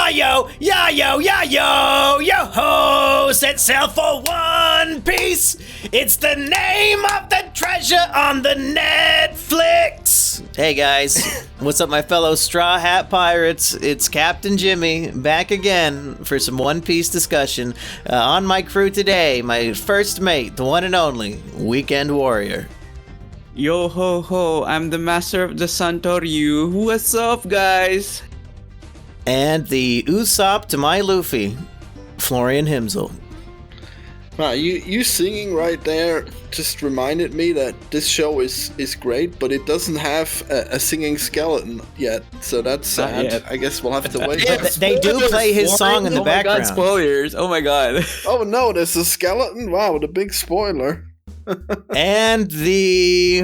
Yayo, yayo, yayo, yo ho, set sail for One Piece. It's the name of the treasure on the Netflix. Hey guys, what's up my fellow Straw Hat Pirates? It's Captain Jimmy, back again for some One Piece discussion. On my crew today, my first mate, the one and only, Weekend Warrior. Yo ho ho, I'm the master of the Santoryu. What's up, guys? And the Usopp to my Luffy, Florian Himsel. Wow, you singing right there just reminded me that this show is great, but it doesn't have a singing skeleton yet, so that's sad. I guess we'll have to wait. They do play his song in the background. Oh my god, spoilers! Oh my god. Oh no, there's a skeleton? Wow, the big spoiler. And the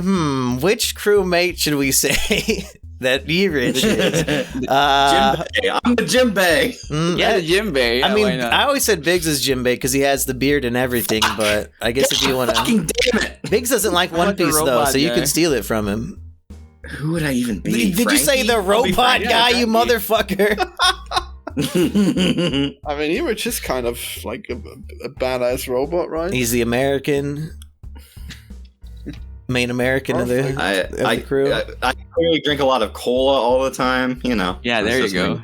which crewmate should we say that Rich is? Jimbei. I'm the Jimbei. Yeah, the Jimbei. Yeah, I mean, I always said Biggs is Jimbei because he has the beard and everything. But I guess if you want to, fucking damn it, Biggs doesn't like One Piece though, so you can steal it from him. Who would I even be? Did you say the robot guy, you motherfucker? I mean, he was just kind of like a badass robot, right? He's the American. Main American of the crew. I clearly drink a lot of cola all the time, you know. Yeah, there you go.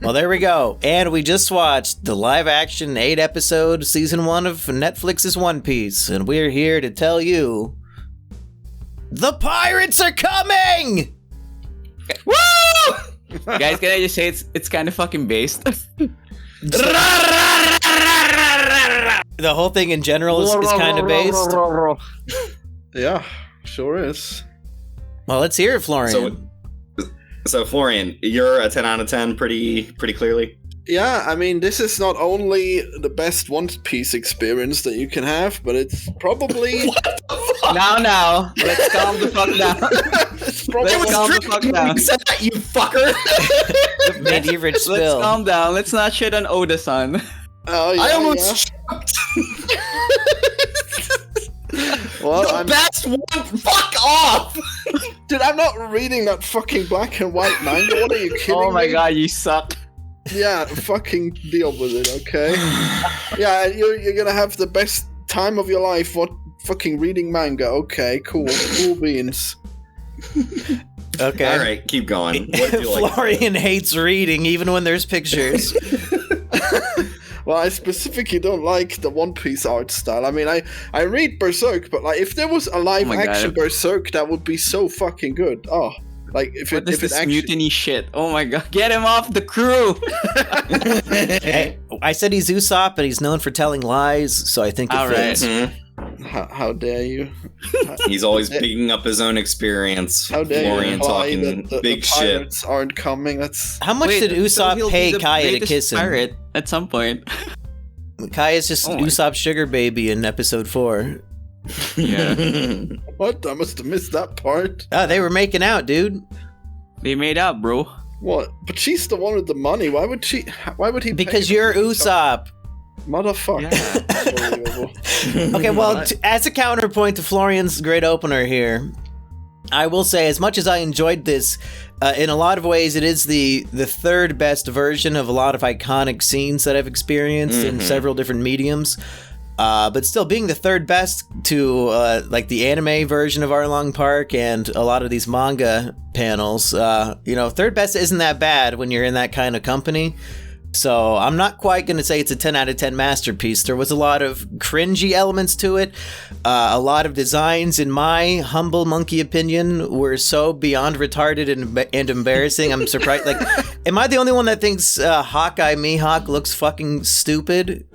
Well, there we go. And we just watched the live-action 8-episode Season 1 of Netflix's One Piece. And we're here to tell you... The pirates are coming! Woo! Guys, can I just say it's kind of fucking based? The whole thing in general is kind of based? Yeah, sure is. Well, let's hear it, Florian. So Florian, you're a 10 out of 10 pretty clearly? Yeah, I mean, this is not only the best One Piece experience that you can have, but it's probably... Now, let's calm the fuck down. Let's calm the fuck down. You fucker! Mid-Rich spill. Let's calm down. Let's not shit on Oda-san. Oh, yeah, I almost... Well, the best one. Fuck off, dude! I'm not reading that fucking black and white manga. What are you kidding me? Oh my god, you suck. Yeah, fucking deal with it, okay? Yeah, you're gonna have the best time of your life. What fucking reading manga? Okay, cool beans. Okay. All right, keep going. What do you like? Florian hates reading, even when there's pictures. Well, I specifically don't like the One Piece art style. I mean, I read Berserk, but like if there was a live action Berserk, that would be so fucking good. Oh, like if this actually... mutiny shit? Oh my god, get him off the crew! Hey, I said he's Usopp, but he's known for telling lies, so I think it fits. Mm-hmm. How dare you? He's always picking up his own experience. How dare Florian you talking big the shit. Pirates aren't coming. That's How much did Usopp pay Kaya to kiss him? Pirate at some point. Kaya's just Usopp's sugar baby in episode 4. Yeah. What? I must have missed that part. Oh, they were making out, dude. They made up, bro. What? But she's the one with the money. Why would he? Because you're Usopp. Motherfucker. Yeah. Okay, well, as a counterpoint to Florian's great opener here, I will say, as much as I enjoyed this, in a lot of ways, it is the third best version of a lot of iconic scenes that I've experienced in several different mediums. But still, being the third best to like the anime version of Arlong Park and a lot of these manga panels, third best isn't that bad when you're in that kind of company. So I'm not quite going to say it's a 10 out of 10 masterpiece. There was a lot of cringy elements to it. A lot of designs, in my humble monkey opinion, were so beyond retarded and embarrassing. I'm surprised. Like, am I the only one that thinks Hawkeye Mihawk looks fucking stupid?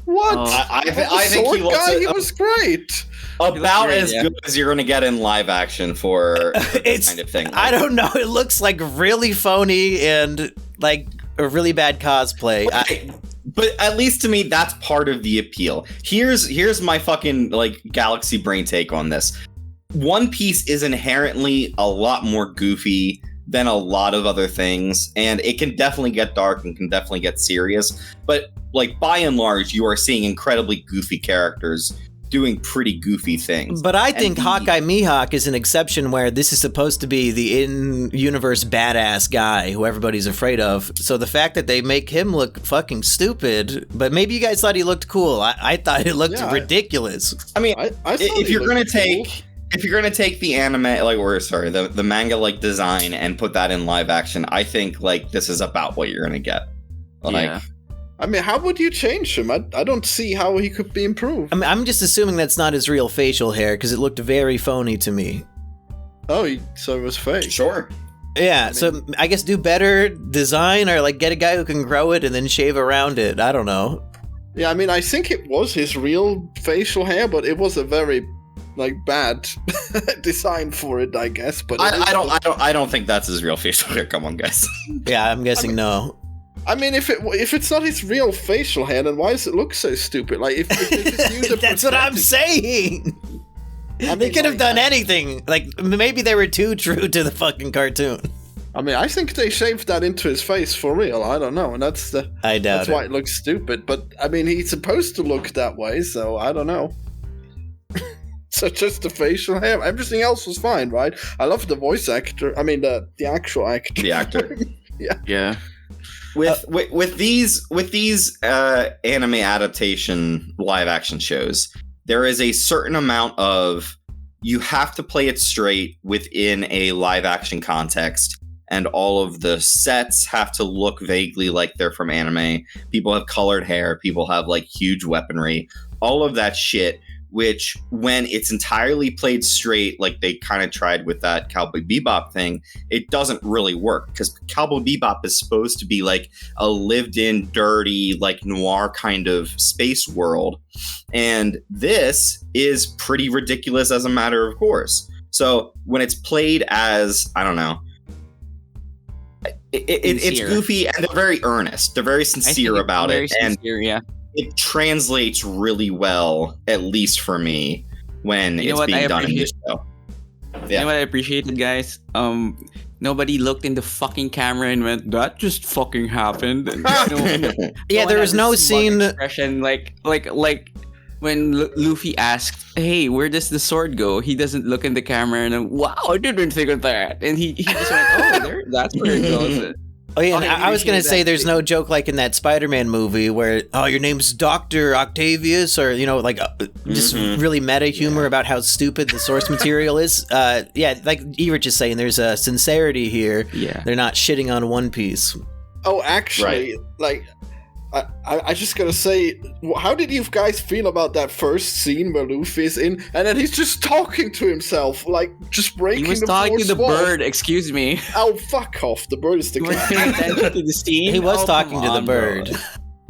What? I think he was great. About as good as you're going to get in live action for this kind of thing. I don't know. It looks like really phony and like a really bad cosplay. Okay. But at least to me, that's part of the appeal. Here's my fucking like galaxy brain take on this. One Piece is inherently a lot more goofy than a lot of other things, and it can definitely get dark and can definitely get serious. But like by and large, you are seeing incredibly goofy characters doing pretty goofy things. But I think Hawkeye Mihawk is an exception where this is supposed to be the in-universe badass guy who everybody's afraid of. So the fact that they make him look fucking stupid, but maybe you guys thought he looked cool. I thought it looked ridiculous. I mean, I if you're gonna take the anime, the manga like design and put that in live action, I think like this is about what you're gonna get. Like, I mean, how would you change him? I don't see how he could be improved. I mean, I'm just assuming that's not his real facial hair because it looked very phony to me. Oh, so it was fake. Sure. Yeah, so I guess do better design or like get a guy who can grow it and then shave around it. I don't know. Yeah, I mean, I think it was his real facial hair, but it was a very like bad design for it, I guess. But I don't think that's his real facial hair. Come on, guys. Yeah, I'm guessing no. I mean, if it's not his real facial hair, then why does it look so stupid? Like, if it's used that's what I'm saying. They could have done anything. Like, maybe they were too true to the fucking cartoon. I mean, I think they shaved that into his face for real. I don't know, and that's why it looks stupid. But I mean, he's supposed to look that way, so I don't know. So just the facial hair, everything else was fine, right? I love the voice actor. I mean, the actual actor. The actor. Yeah. With these anime adaptation live action shows, there is a certain amount of you have to play it straight within a live action context, and all of the sets have to look vaguely like they're from anime. People have colored hair, people have like huge weaponry, all of that shit, which when it's entirely played straight, like they kind of tried with that Cowboy Bebop thing, it doesn't really work because Cowboy Bebop is supposed to be like a lived-in, dirty, like noir kind of space world. And this is pretty ridiculous as a matter of course. So when it's played as, I don't know, it's goofy and they're very earnest. They're very sincere about it. It translates really well, at least for me, when it's being done in this show. You know what I appreciated, guys? Nobody looked in the fucking camera and went, "That just fucking happened." Yeah, there was no scene. Expression like when Luffy asked, "Hey, where does the sword go?" He doesn't look in the camera and wow, I didn't think of that, and he just went, "Oh, there, that's where it goes." Oh yeah, and I was gonna say there's no joke like in that Spider-Man movie where your name's Dr. Octavius, or like just really meta humor about how stupid the source material is. Yeah, like Everett is saying, there's a sincerity here. Yeah, they're not shitting on One Piece. Oh, actually, like I just gotta say, how did you guys feel about that first scene where Luffy is in, and then he's just talking to himself, like just breaking the fourth wall? He was talking to the bird. Excuse me. Oh, fuck off! The bird is the attention to the scene. He was talking to the bird. Bro.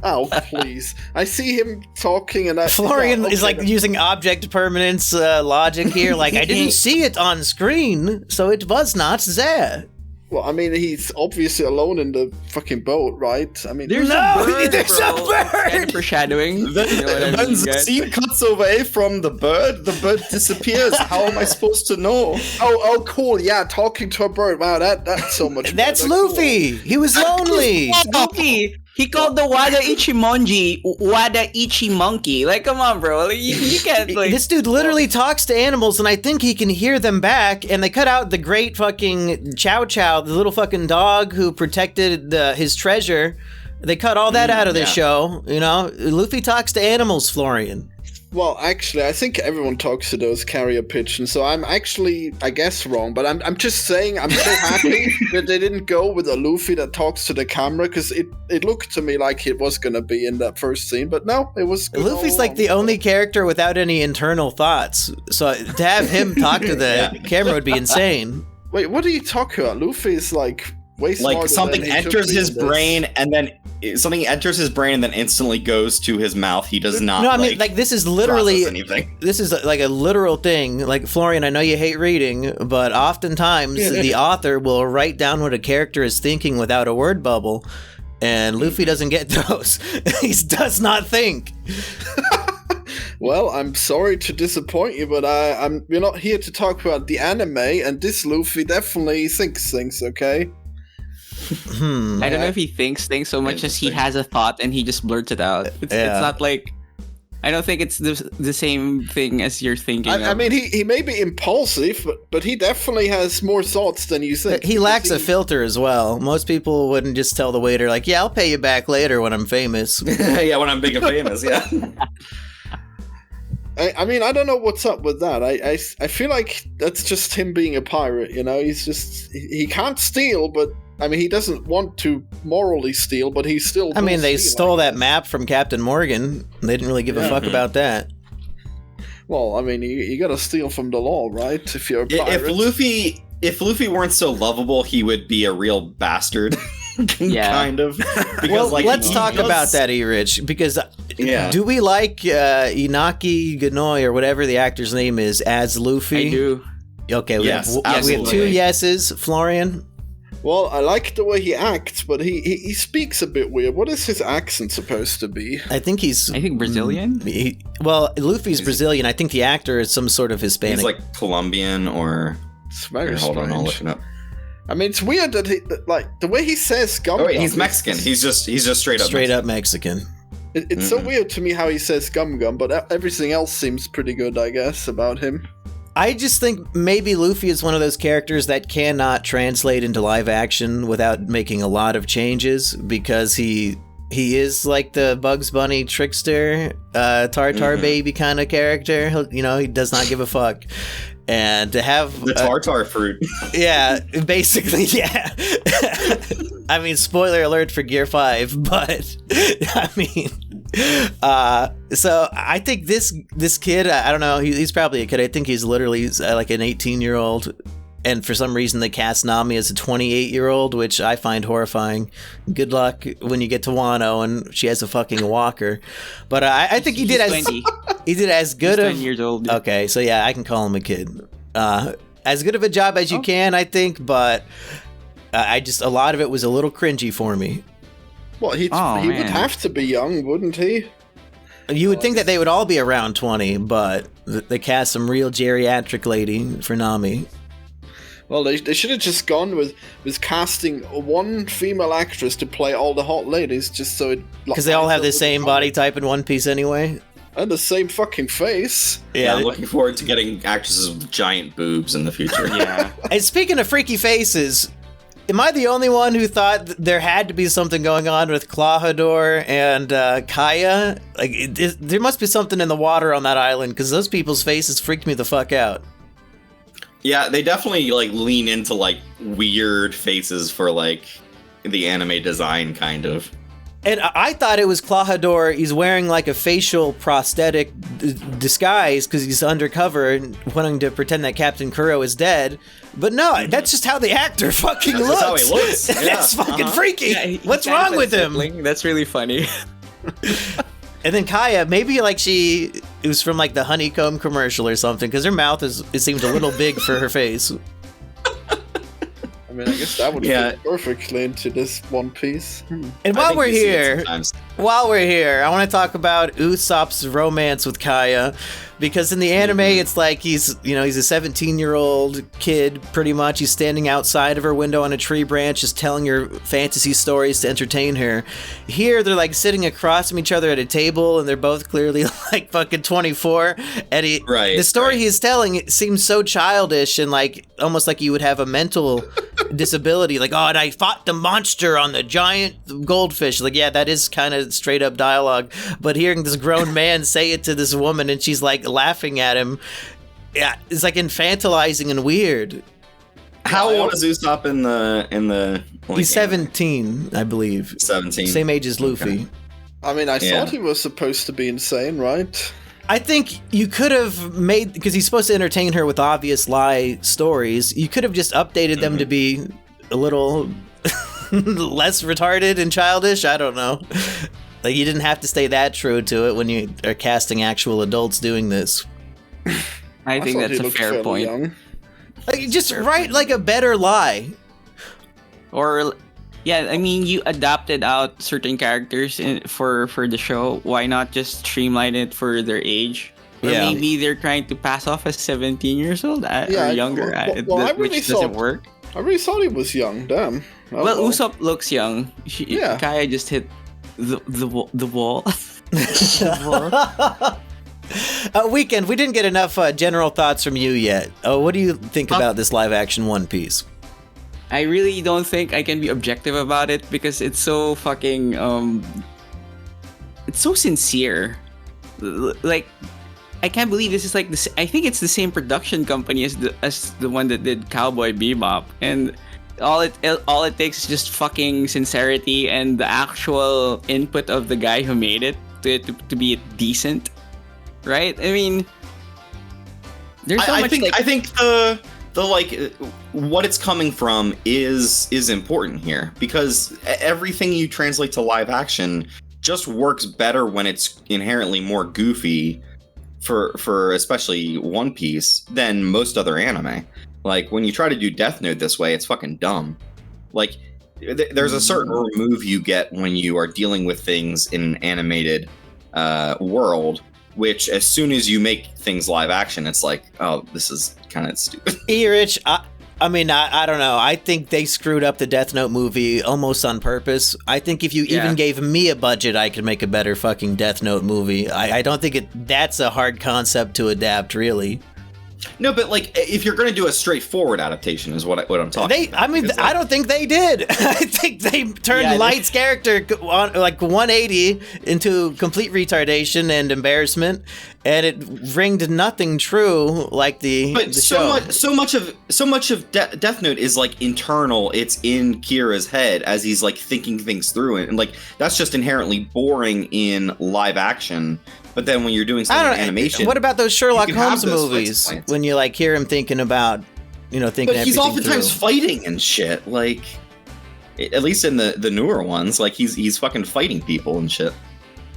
Oh, please! I see him talking, and Florian is like using object permanence logic here. Like I didn't see it on screen, so it was not there. Well, I mean, he's obviously alone in the fucking boat, right? I mean, there's a bird. And foreshadowing. Then the scene cuts away from the bird disappears. How am I supposed to know? Oh, cool. Yeah, talking to a bird. Wow, that's so much. That's Luffy. Cool. He was lonely. Luffy. He called the Wada Ichimonji Wada Ichi Monkey. Like, come on, bro. You can't, like... This dude literally talks to animals, and I think he can hear them back, and they cut out the great fucking Chow Chow, the little fucking dog who protected his treasure. They cut all that out of the show, Luffy talks to animals, Florian. Well, actually, I think everyone talks to those carrier pigeons, so I'm actually, I guess, wrong. But I'm just saying, I'm so happy that they didn't go with a Luffy that talks to the camera, because it looked to me like it was going to be in that first scene. But no, it was good. Luffy's like the only character without any internal thoughts. So to have him talk to the camera would be insane. Wait, what are you talking about? Luffy is like... Like something enters his brain and then instantly goes to his mouth. He does not. No, I mean, like this is literally anything. This is like a literal thing. Like Florian, I know you hate reading, but oftentimes the author will write down what a character is thinking without a word bubble, and Luffy doesn't get those. He does not think. Well, I'm sorry to disappoint you, but we're not here to talk about the anime, and this Luffy definitely thinks things. Okay. I don't know if he thinks things so much as he has a thought and he just blurts it out. It's not like I don't think it's the same thing as you're thinking. I mean, he may be impulsive, but he definitely has more thoughts than you think. He lacks a filter as well. Most people wouldn't just tell the waiter, like, yeah, I'll pay you back later when I'm famous. Yeah, when I'm big and famous, yeah. I mean, I don't know what's up with that. I feel like that's just him being a pirate, you know? He can't steal, but I mean, he doesn't want to morally steal, but he still. I mean, they stole that map from Captain Morgan. They didn't really give a fuck about that. Well, I mean, you gotta steal from the law, right? If you're a pirate. If Luffy weren't so lovable, he would be a real bastard. Kind of. Because, well, let's talk about that, E-Rich, because do we like Inaki Ganoi, or whatever the actor's name is, as Luffy? I do. Okay, we have 2 yeses. Florian? Well, I like the way he acts, but he speaks a bit weird. What is his accent supposed to be? I think Brazilian? Luffy's Brazilian. I think the actor is some sort of Hispanic. He's like Colombian or... It's very hold on, I'll strange. look it up. I mean, it's weird that like the way he says "gum." Oh wait, he's Mexican. He's just straight up Mexican. It's so weird to me how he says "gum gum," but everything else seems pretty good, I guess, about him. I just think maybe Luffy is one of those characters that cannot translate into live action without making a lot of changes, because he is like the Bugs Bunny trickster, Tartar baby kind of character. He does not give a fuck. And to have the tartar fruit. Yeah, basically, yeah. I mean, spoiler alert for Gear 5, but I mean, so I think this kid, I don't know, he's probably a kid. I think he's literally like an 18-year-old. And for some reason, they cast Nami as a 28-year-old, which I find horrifying. Good luck when you get to Wano and she has a fucking walker. But I think he did as good He's of 10 years old. Okay, so yeah, I can call him a kid. As good of a job as you can, I think. But a lot of it was a little cringy for me. Well, he would have to be young, wouldn't he? You would think that they would all be around 20, but they cast some real geriatric lady for Nami. Well, they should have just gone with casting one female actress to play all the hot ladies, just so it... Because they all have the same body type in One Piece anyway. And the same fucking face. Yeah, I'm looking forward to getting actresses with giant boobs in the future. Yeah. And speaking of freaky faces, am I the only one who thought there had to be something going on with Klahadore and Kaya? Like, there must be something in the water on that island, because those people's faces freaked me the fuck out. Yeah, they definitely like lean into like weird faces for like the anime design, kind of. And I thought it was Klahadore. He's wearing like a facial prosthetic disguise because he's undercover and wanting to pretend that Captain Kuro is dead. But no, that's just how the actor fucking looks. That's how he looks. Yeah. That's fucking freaky. Yeah, What's wrong with him? That's really funny. And then Kaya, maybe like it was from like the honeycomb commercial or something, because her mouth it seemed a little big for her face. I mean, I guess that would fit perfectly into this One Piece. And while we're here, I want to talk about Usopp's romance with Kaya, because in the anime, it's like he's a 17-year-old kid, pretty much. He's standing outside of her window on a tree branch, just telling her fantasy stories to entertain her. Here, they're like sitting across from each other at a table, and they're both clearly like fucking 24. And the story he's telling, it seems so childish and like almost like you would have a mental disability. Like, oh, and I fought the monster on the giant goldfish. Like, yeah, that is kind of straight up dialogue. But hearing this grown man say it to this woman, and she's like laughing at him, yeah, it's like infantilizing and weird. How old is Usopp in the He's 17, I believe. 17. Same age as Luffy. Okay. I mean, I thought he was supposed to be insane, right? I think you could have made, because he's supposed to entertain her with obvious lie stories, you could have just updated them to be a little less retarded and childish. I don't know. Like, you didn't have to stay that true to it when you are casting actual adults doing this. I think that's a fair point. Young. Like, just write like a better lie. Or, yeah, I mean, you adapted out certain characters for the show. Why not just streamline it for their age? Or maybe they're trying to pass off as 17 years old or younger, which doesn't work. I really thought he was young, damn. Well, Usopp looks young. Kaya just hit the wall. Weekend, we didn't get enough general thoughts from you yet. What do you think about this live action One Piece? I really don't think I can be objective about it because it's so fucking it's so sincere. Like, I can't believe this is like this. I think it's the same production company as the one that did Cowboy Bebop, and all it takes is just fucking sincerity and the actual input of the guy who made it to be decent, right? I mean, there's so much. I think the like what it's coming from is important here, because everything you translate to live action just works better when it's inherently more goofy for especially One Piece than most other anime. Like, when you try to do Death Note this way, it's fucking dumb. Like, there's a certain remove you get when you are dealing with things in an animated world, which as soon as you make things live action, it's like, oh, this is kind of stupid. Rich, I mean, I don't know. I think they screwed up the Death Note movie almost on purpose. I think if you even gave me a budget, I could make a better fucking Death Note movie. I don't think that's a hard concept to adapt, really. No, but like, if you're going to do a straightforward adaptation, is what I'm talking about. I mean, I don't think they did. I think they turned Light's character on, like 180 into complete retardation and embarrassment, and it ringed nothing true like the show. So much of Death Note is like internal. It's in Kira's head as he's like thinking things through it, and like that's just inherently boring in live action. But then when you're doing something in animation, what about those Sherlock Holmes movies when you like hear him thinking about, thinking? But he's oftentimes fighting and shit. Like, at least in the newer ones, like he's fucking fighting people and shit.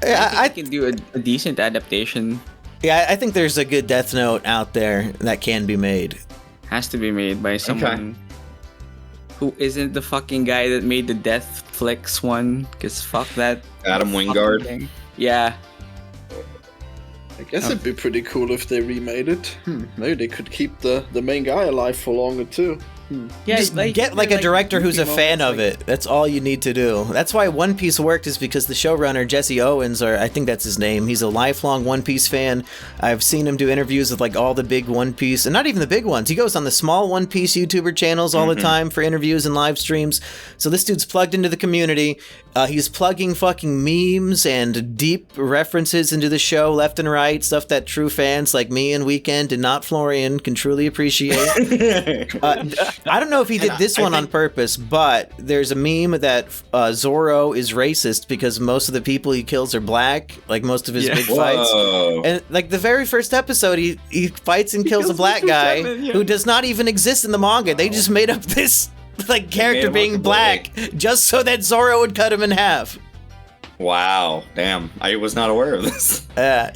I think he can do a decent adaptation. Yeah, I think there's a good Death Note out there that can be made. Has to be made by someone who isn't the fucking guy that made the Death Flicks one. Because fuck that. Adam Wingard. Yeah. I guess it'd be pretty cool if they remade it. Maybe they could keep the main guy alive for longer too. Yeah, just get like a director who's a fan of it. That's all you need to do. That's why One Piece worked, is because the showrunner, Jesse Owens, or I think that's his name, he's a lifelong One Piece fan. I've seen him do interviews with like all the big One Piece, and not even the big ones. He goes on the small One Piece YouTuber channels all the time for interviews and live streams. So this dude's plugged into the community. He's plugging fucking memes and deep references into the show left and right, stuff that true fans like me and Weekend and not Florian can truly appreciate. I don't know if he did this one on purpose, but there's a meme that Zoro is racist because most of the people he kills are black, like most of his big fights. And like the very first episode, he fights and kills a black guy who does not even exist in the manga. They just made up this like character being black just so that Zoro would cut him in half. Wow, damn. I was not aware of this.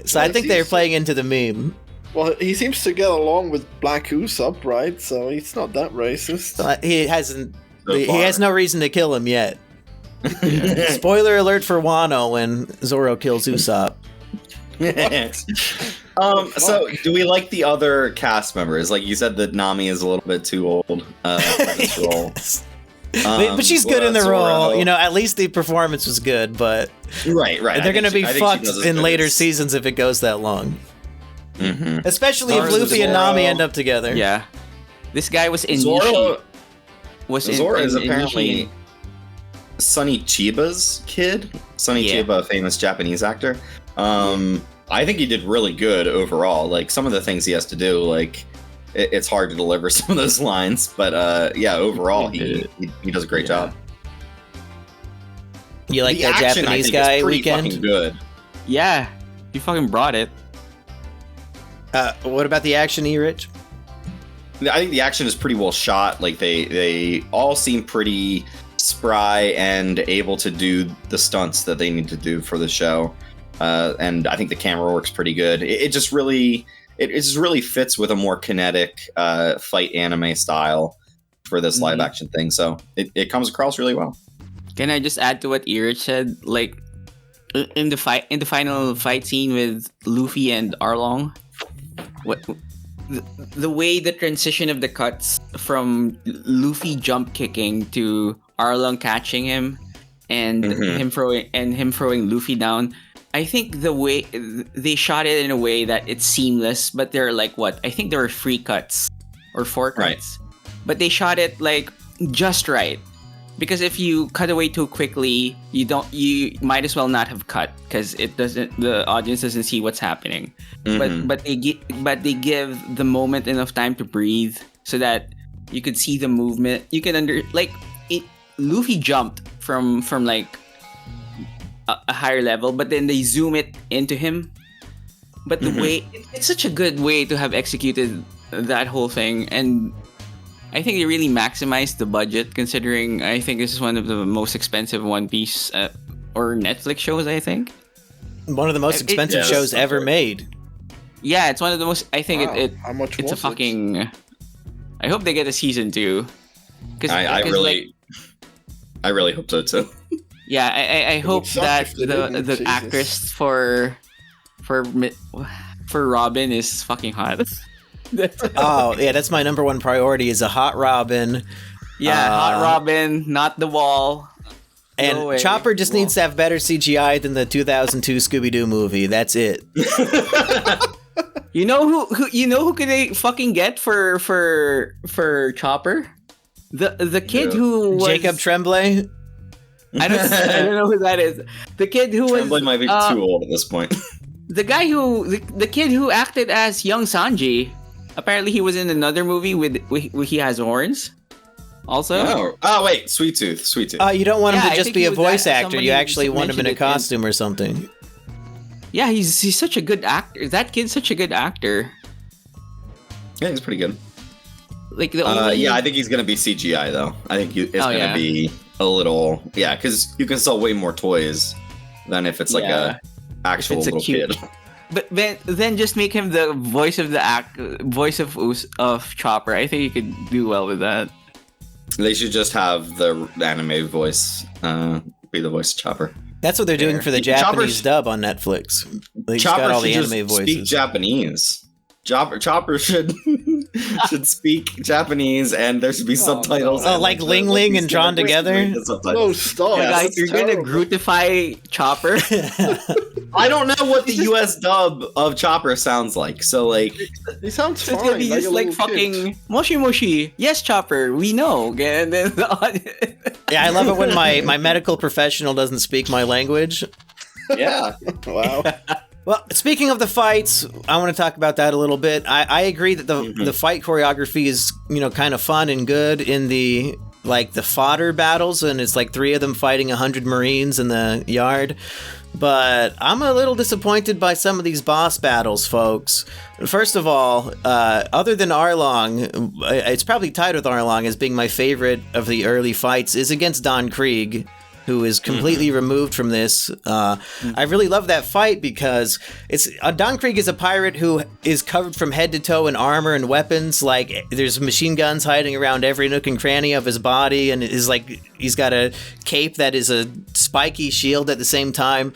So I think they're playing into the meme. Well, he seems to get along with Black Usopp, right? So he's not that racist. He hasn't. He has no reason to kill him yet. Spoiler alert for Wano when Zoro kills Usopp. So do we like the other cast members? Like you said that Nami is a little bit too old for this role. But she's good in the role. At least the performance was good, but right. They're going to be fucked in later seasons if it goes that long. Mm-hmm. Especially if Luffy and Nami end up together. Yeah. This guy was in Zoro. Zoro is apparently Sonny Chiba's kid. Sonny Chiba, a famous Japanese actor. I think he did really good overall. Like, some of the things he has to do, like, it's hard to deliver some of those lines. But overall, he does a great job. You like that Japanese guy, Weekend? Fucking good. Yeah, he fucking brought it. What about the action, Rich? I think the action is pretty well shot. Like they all seem pretty spry and able to do the stunts that they need to do for the show. And I think the camera works pretty good. It just really fits with a more kinetic fight anime style for this live action thing. So it comes across really well. Can I just add to what Erich said? Like in the final fight scene with Luffy and Arlong. The way the transition of the cuts from Luffy jump kicking to Arlong catching him, and him throwing Luffy down. I think the way they shot it in a way that it's seamless, but there are like I think there were 3 cuts or 4 cuts, right. But they shot it like just right. Because if you cut away too quickly, you might as well not have cut because the audience doesn't see what's happening. But they give the moment enough time to breathe so that you could see the movement. You can Luffy jumped from like a higher level, but then they zoom it into him. But the way it's such a good way to have executed that whole thing, and I think they really maximized the budget, considering I think this is one of the most expensive One Piece or Netflix shows. I think one of the most expensive shows ever made. Yeah, it's one of the most. I think how much it's was a fucking. I hope they get a season 2. I really hope so too. Yeah, I hope that the actress for Robin is fucking hot. Oh yeah, that's my number 1 priority is a hot Robin. Yeah, hot Robin, not the wall. And Chopper just needs to have better CGI than the 2002 Scooby-Doo movie. That's it. You know who could they fucking get for Chopper? The kid who was Jacob Tremblay. I don't know who that is. The kid who was Tremblay might be too old at this point. The guy the kid who acted as young Sanji. Apparently, he was in another movie with he has horns. Also. Oh wait, Sweet Tooth. You don't want him to just be a voice actor. You actually want him in a costume or something. Yeah, he's such a good actor. That kid's such a good actor. Yeah, he's pretty good. Like the only... I think he's gonna be CGI though. I think it's gonna be a little because you can sell way more toys than if it's like a actual little kid. But then just make him the voice of of Chopper. I think he could do well with that. They should just have the anime voice be the voice of Chopper. That's what they're doing for the Japanese dub on Netflix. They just got all the anime voices. Speak Japanese. Chopper should speak Japanese, and there should be subtitles. Oh, like Ling Ling and drawn together? No, stop. Guys, you're going to Grootify Chopper? I don't know what the US dub of Chopper sounds like, so like... He sounds fine. It's going to be just like fucking... Moshi Moshi. Yes, Chopper, we know. And then yeah, I love it when my medical professional doesn't speak my language. Yeah. Wow. Well, speaking of the fights, I want to talk about that a little bit. I agree that the fight choreography is, kind of fun and good in the fodder battles, and it's like 3 of them fighting 100 Marines in the yard. But I'm a little disappointed by some of these boss battles, folks. First of all, other than Arlong, it's probably tied with Arlong as being my favorite of the early fights, is against Don Krieg, who is completely removed from this. I really love that fight because Don Krieg is a pirate who is covered from head to toe in armor and weapons. Like, there's machine guns hiding around every nook and cranny of his body, and he's got a cape that is a spiky shield at the same time.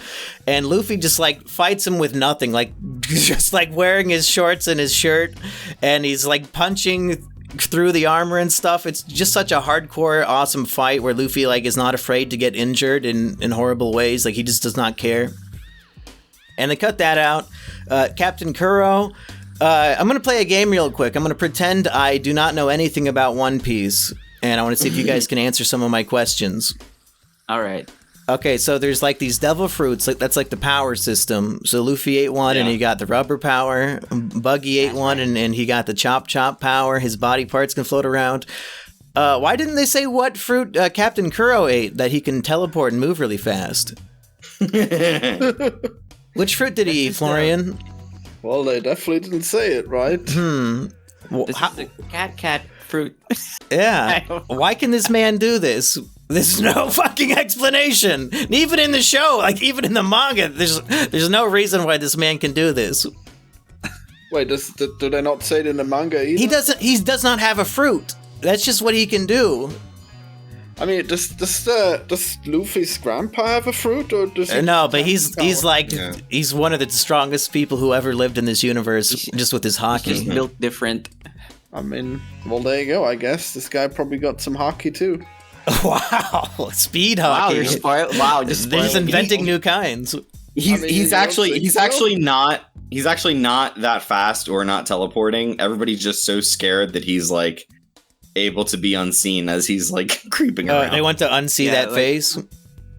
And Luffy just fights him with nothing, just wearing his shorts and his shirt, and he's punching through the armor and stuff. It's just such a hardcore, awesome fight where Luffy is not afraid to get injured in horrible ways. He just does not care. And they cut that out. Captain Kuro. I'm gonna play a game real quick. I'm gonna pretend I do not know anything about One Piece, and I want to see if you guys can answer some of my questions. All right. Okay, so there's these devil fruits, that's the power system. So Luffy ate one and he got the rubber power. Buggy ate one and he got the chop power. His body parts can float around. Why didn't they say what fruit Captain Kuro ate that he can teleport and move really fast? Which fruit did he eat, Florian? Well, they definitely didn't say it, right? Well, this is the cat fruit. Yeah. Why can this man do this? There's no fucking explanation. Even in the show, even in the manga, there's no reason why this man can do this. Wait, do they not say it in the manga either? He does not have a fruit. That's just what he can do. I mean, does Luffy's grandpa have a fruit, or does he? No, but he's one of the strongest people who ever lived in this universe, just with his hockey. He's built different. I mean, well, there you go. I guess this guy probably got some hockey too. Wow, speed hockey. Just they're just inventing new kinds. He's actually not that fast or not teleporting. Everybody's just so scared that he's like able to be unseen as he's like creeping around. They want to unsee that like, face.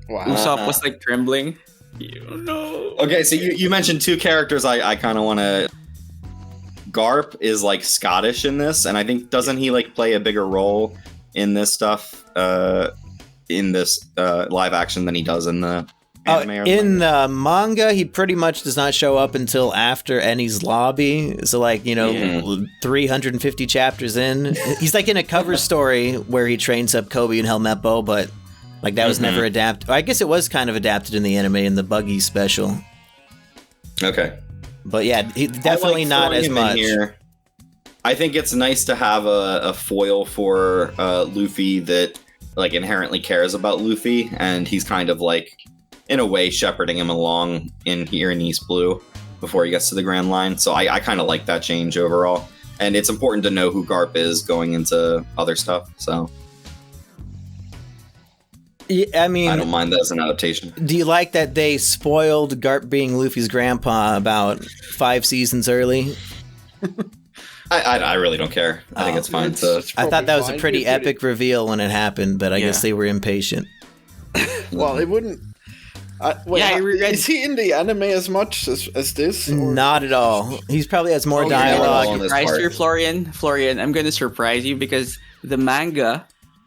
Wow. Usopp was like trembling. You know. Okay, so you mentioned two characters I kind of want to. GARP is like Scottish in this, and I think doesn't he like play a bigger role in this stuff, in this live action than he does in the anime? In the manga, he pretty much does not show up until after Eni's lobby. So, like, 350 chapters in, he's like in a cover story where he trains up Kobe and Helmeppo, but like that was never adapted. I guess it was kind of adapted in the anime in the Buggy special. Okay. But yeah, definitely not as much. Here. I think it's nice to have a foil for Luffy that like inherently cares about Luffy, and he's kind of like, in a way, shepherding him along in East Blue before he gets to the Grand Line. So I kind of like that change overall, and it's important to know who GARP is going into other stuff. So. Yeah, I mean, I don't mind that as an adaptation. Do you like that they spoiled GARP being Luffy's grandpa about 5 seasons early? I really don't care. I think it's fine. I thought that was a pretty epic reveal when it happened, but I guess they were impatient. Well, it wouldn't. Is he in the anime as much as this? Or? Not at all. He's probably has more dialogue. Surprise you, Florian. Florian, I'm going to surprise you because the manga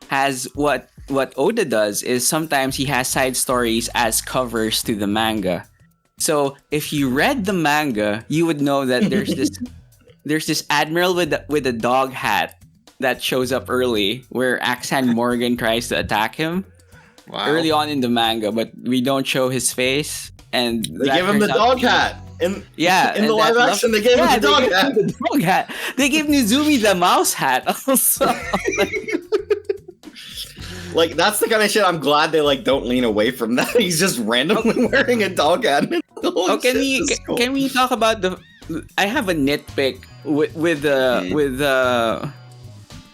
has what Oda does is sometimes he has side stories as covers to the manga. So if you read the manga, you would know that there's this admiral with a dog hat that shows up early where Aksan Morgan tries to attack him. Wow. Early on in the manga, but we don't show his face, and they give him the dog hat. In the live action, they gave him the dog hat. They gave Nizumi the mouse hat also. Like, that's the kind of shit I'm glad they like don't lean away from that. He's just randomly wearing a dog hat. Can we talk about the? I have a nitpick with the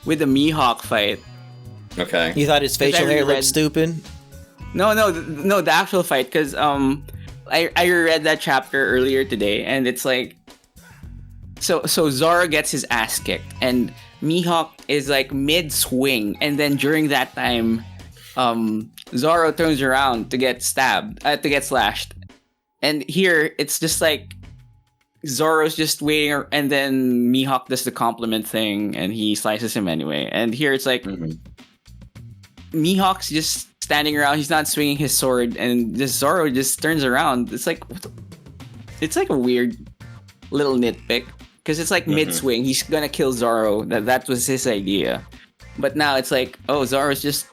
Mihawk fight. Okay. You thought his facial hair looked stupid? No, the actual fight, because I read that chapter earlier today, and it's like, so Zoro gets his ass kicked, and Mihawk is like mid-swing, and then during that time, Zoro turns around to get slashed. And here, it's just like, Zoro's just waiting, and then Mihawk does the compliment thing, and he slices him anyway. And here, it's like, Mihawk's just standing around, he's not swinging his sword, and just Zoro just turns around. It's like, it's like a weird little nitpick. Because it's like mid-swing, he's gonna kill Zoro. That was his idea. But now it's like, oh, Zoro's just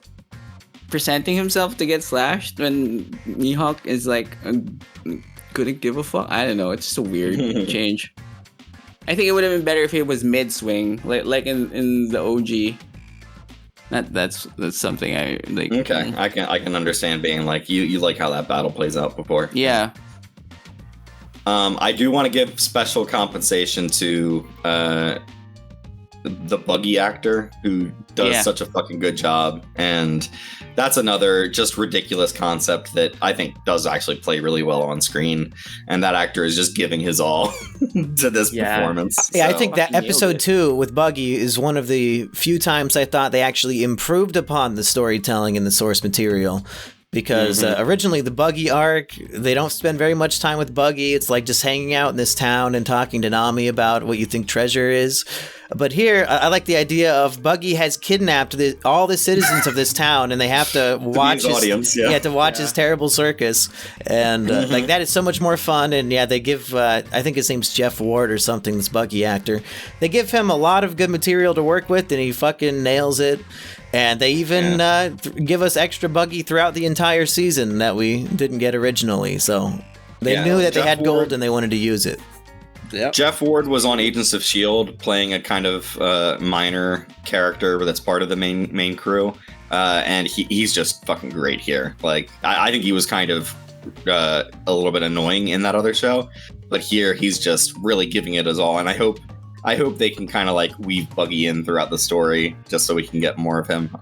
presenting himself to get slashed when Mihawk is like, couldn't give a fuck. I don't know. It's just a weird change. I think it would have been better if it was mid-swing, like in the OG. That's something I like. Okay, I can understand being like you like how that battle plays out before. Yeah. I do want to give special compensation to the Buggy actor who does such a fucking good job, and that's another just ridiculous concept that I think does actually play really well on screen, and that actor is just giving his all to this performance. Yeah, so. I think that episode 2 with Buggy is one of the few times I thought they actually improved upon the storytelling in the source material. Because originally the Buggy arc, they don't spend very much time with Buggy. It's like just hanging out in this town and talking to Nami about what you think treasure is. But here, I like the idea of Buggy has kidnapped all the citizens of this town, and they have to watch his terrible circus. And like that is so much more fun. And yeah, they give, I think his name's Jeff Ward or something, this Buggy actor. They give him a lot of good material to work with, and he fucking nails it. And they even give us extra Buggy throughout the entire season that we didn't get originally. So they knew that they had gold and they wanted to use it. Yep. Jeff Ward was on Agents of S.H.I.E.L.D. playing a kind of minor character that's part of the main crew. And he's just fucking great here. Like, I think he was kind of a little bit annoying in that other show. But here, he's just really giving it his all. And I hope I hope they can kind of like weave Buggy in throughout the story just so we can get more of him.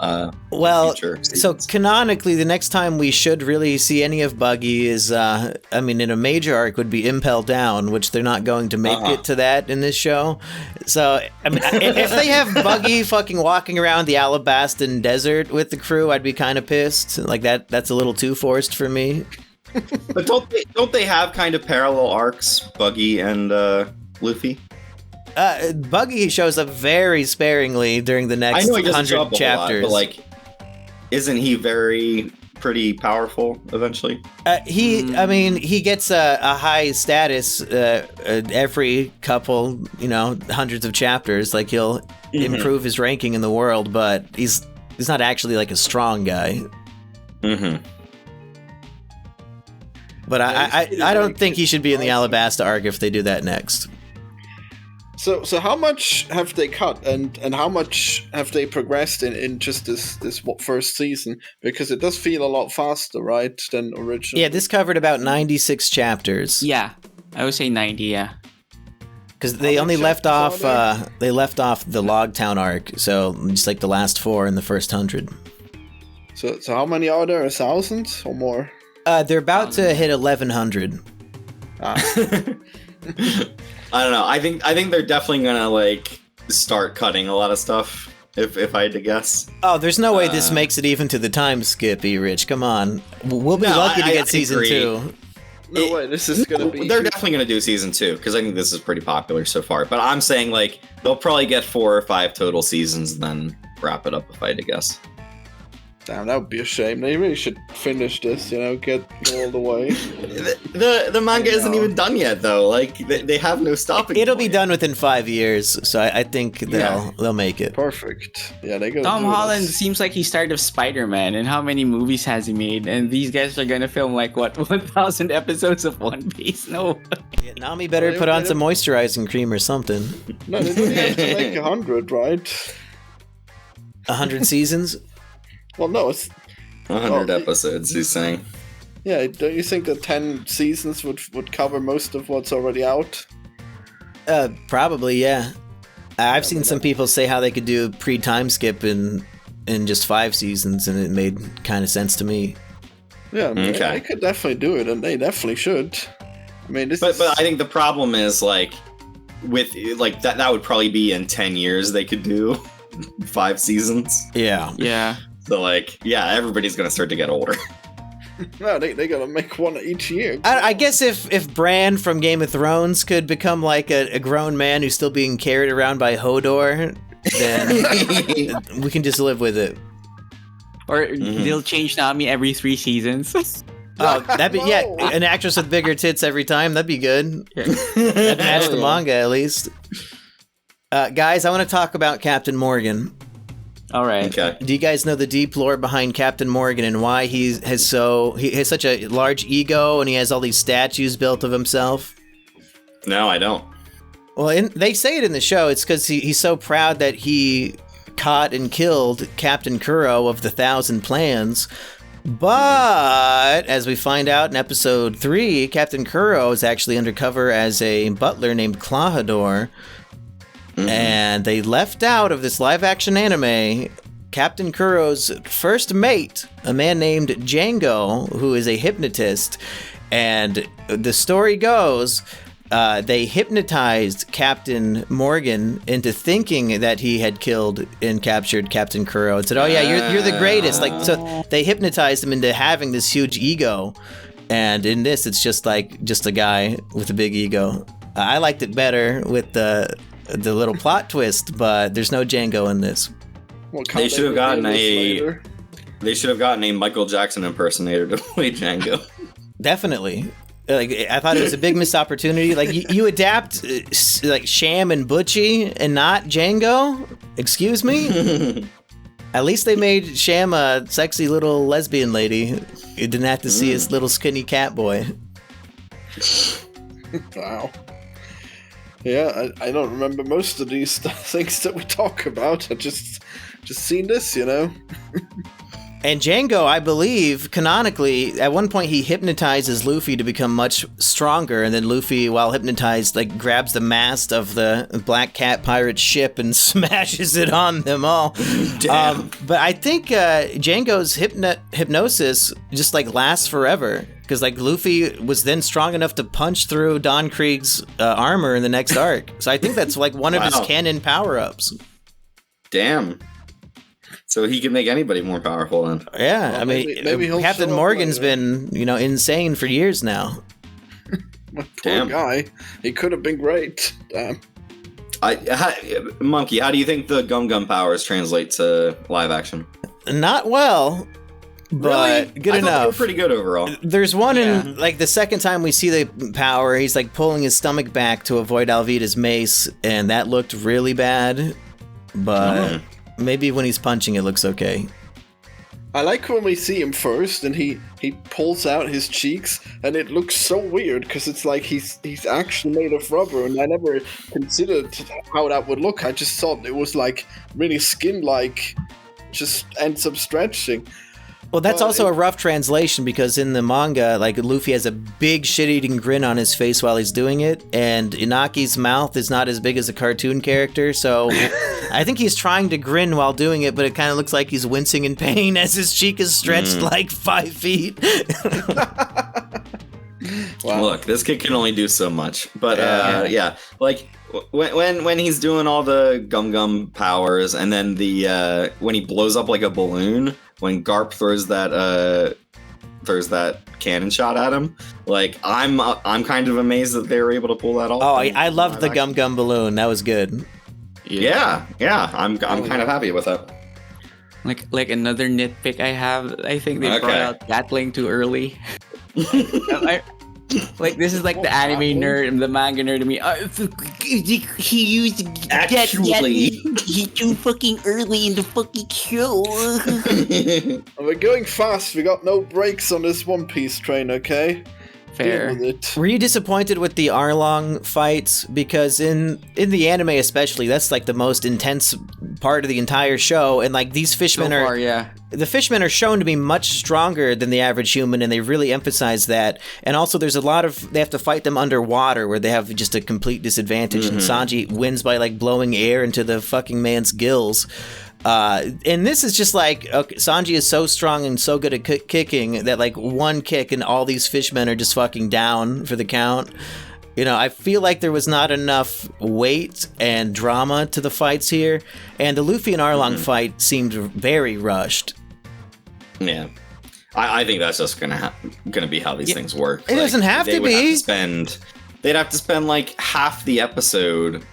Well, so canonically, the next time we should really see any of Buggy is, in a major arc would be Impel Down, which they're not going to make it to that in this show. So, if they have Buggy fucking walking around the Alabastan desert with the crew, I'd be kind of pissed. Like that's a little too forced for me. But don't they have kind of parallel arcs, Buggy and Luffy? Buggy shows up very sparingly during the next 100 chapters. But like, isn't he pretty powerful eventually? He gets a high status every couple, hundreds of chapters. Like he'll improve his ranking in the world, but he's not actually like a strong guy. Mm-hmm. But I don't think he should be in the Alabasta arc if they do that next. So how much have they cut and how much have they progressed in just this first season? Because it does feel a lot faster, right, than originally. Yeah, this covered about 96 chapters. Yeah, I would say 90. Yeah, because they only left off the Logtown arc, so just like the last 4 in the first 100. So how many are there? 1,000 or more? They're about to hit 1,100. I don't know. I think they're definitely gonna like start cutting a lot of stuff. If I had to guess. Oh, there's no way this makes it even to the time skip, Rich. Come on, we'll be lucky to get season 2. No way, this is gonna be. They're definitely gonna do season 2 because I think this is pretty popular so far. But I'm saying like they'll probably get 4 or 5 total seasons and then wrap it up. If I had to guess. Damn, that would be a shame. They really should finish this, get all the way. The manga isn't even done yet, though. Like, they have no stopping It'll point. be done within 5 years, so I think they'll make it. Perfect. Yeah, they go. Tom Holland seems like he started of Spider-Man, and how many movies has he made? And these guys are gonna film 1,000 episodes of One Piece? No. Yeah, Nami better put on some moisturizing cream or something. No, they don't have to make 100, right? 100 seasons? Well, no, it's 100 episodes. He's saying. Yeah, don't you think that 10 seasons would cover most of what's already out? Probably, yeah. I've seen some people say how they could do pre-time skip in just 5 seasons, and it made kind of sense to me. Yeah, they could definitely do it, and they definitely should. But I think the problem is with that would probably be in 10 years they could do 5 seasons. Yeah. So everybody's gonna start to get older. No, they gotta make one each year. I guess if Bran from Game of Thrones could become like a grown man who's still being carried around by Hodor, then we can just live with it. Or they'll change Nami every 3 seasons. Oh, that'd be an actress with bigger tits every time. That'd be good. That'd match the manga at least. Guys, I want to talk about Captain Morgan. All right. Okay. Do you guys know the deep lore behind Captain Morgan and why he has such a large ego and he has all these statues built of himself? No, I don't. Well, they say it in the show. It's because he's so proud that he caught and killed Captain Kuro of the 1,000 Plans. But as we find out in episode 3, Captain Kuro is actually undercover as a butler named Clawhador. And they left out of this live-action anime Captain Kuro's first mate, a man named Django, who is a hypnotist. And the story goes, they hypnotized Captain Morgan into thinking that he had killed and captured Captain Kuro and said, "Oh yeah, you're the greatest." So they hypnotized him into having this huge ego. And in this, it's just a guy with a big ego. I liked it better with the little plot twist, but there's no Django in this. They should have gotten a Michael Jackson impersonator to play Django. Definitely. I thought it was a big missed opportunity. You adapt Sham and Butchie and not Django? Excuse me? At least they made Sham a sexy little lesbian lady. You didn't have to see his little skinny cat boy. Wow. Yeah, I don't remember most of these things that we talk about. I just seen this, And Django, I believe, canonically, at one point he hypnotizes Luffy to become much stronger, and then Luffy, while hypnotized, like grabs the mast of the Black Cat pirate ship and smashes it on them all. Damn. But I think Django's hypnosis just like lasts forever, because like Luffy was then strong enough to punch through Don Krieg's armor in the next arc. So I think that's like one of his canon power-ups. Damn. So he can make anybody more powerful then. Yeah, well, I mean, maybe Captain Morgan's been, insane for years now. Poor guy. He could have been great. Damn. Monkey, how do you think the Gum powers translate to live action? Not well, but good I enough. Thought they were pretty good overall. There's one in, like, the second time we see the power, he's, like, pulling his stomach back to avoid Alvida's mace, and that looked really bad, but maybe when he's punching it looks okay. I like when we see him first and he pulls out his cheeks and it looks so weird because it's like he's actually made of rubber, and I never considered how that would look. I just thought it was like really skin-like, just ends up stretching. Well, that's also a rough translation, because in the manga, like, Luffy has a big shit-eating grin on his face while he's doing it, and Inaki's mouth is not as big as a cartoon character, so I think he's trying to grin while doing it, but it kind of looks like he's wincing in pain as his cheek is stretched like 5 feet. Wow. Look, this kid can only do so much, but like when he's doing all the Gum powers, and then the when he blows up like a balloon, when Garp throws that cannon shot at him, like I'm kind of amazed that they were able to pull that off. Oh, I loved the Gum balloon. That was good. Yeah, I'm kind of happy with that. Like another nitpick I have, I think they brought out Gatling too early. Like, this is like the anime nerd and the manga nerd to me. He used Actually, he too fucking early in the fucking show. We're going fast. We got no brakes on this One Piece train, okay? Fair. Deal with it. Were you disappointed with the Arlong fights? Because in the anime especially, that's like the most intense part of the entire show, and like these fishmen the fishmen are shown to be much stronger than the average human, and they really emphasize that. And also there's they have to fight them underwater, where they have just a complete disadvantage, and Sanji wins by like blowing air into the fucking man's gills. And this is just like, okay, Sanji is so strong and so good at kicking that like one kick and all these fishmen are just fucking down for the count. I feel like there was not enough weight and drama to the fights here, and the Luffy and Arlong fight seemed very rushed. Yeah, I think that's just gonna be how these things work. It doesn't have to be. They'd have to spend like half the episode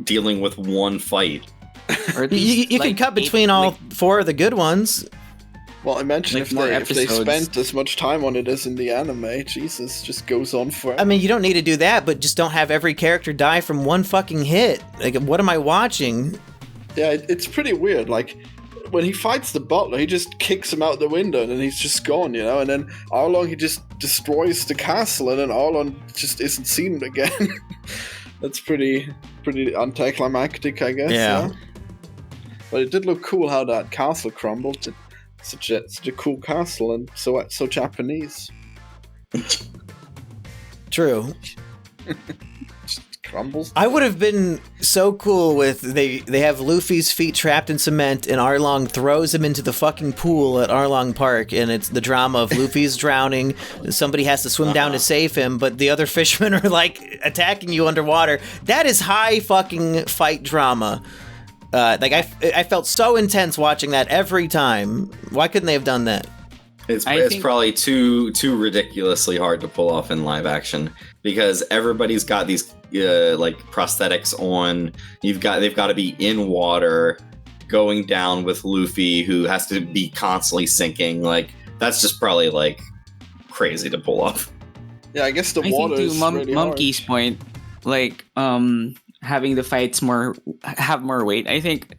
dealing with one fight. Or you can cut between all 4 of the good ones. Well, I mentioned like if they spent as much time on it as in the anime, Jesus, just goes on forever. I mean, you don't need to do that, but just don't have every character die from one fucking hit. Like, what am I watching? Yeah, it's pretty weird. Like, when he fights the butler, he just kicks him out the window, and then he's just gone, And then Arlong, he just destroys the castle, and then Arlong just isn't seen again. That's pretty anticlimactic, I guess. Yeah. But it did look cool how that castle crumbled. Such a cool castle, and so Japanese. True. Just crumbles. I would have been so cool with they have Luffy's feet trapped in cement, and Arlong throws him into the fucking pool at Arlong Park, and it's the drama of Luffy's drowning, somebody has to swim down to save him, but the other fishermen are like attacking you underwater. That is high fucking fight drama. Like I felt so intense watching that every time. Why couldn't they have done that? It's probably too ridiculously hard to pull off in live action, because everybody's got these like prosthetics on. They've got to be in water, going down with Luffy, who has to be constantly sinking. Like, that's just probably like crazy to pull off. Yeah, I guess the water is really Monkey's point, like having the fights have more weight. I think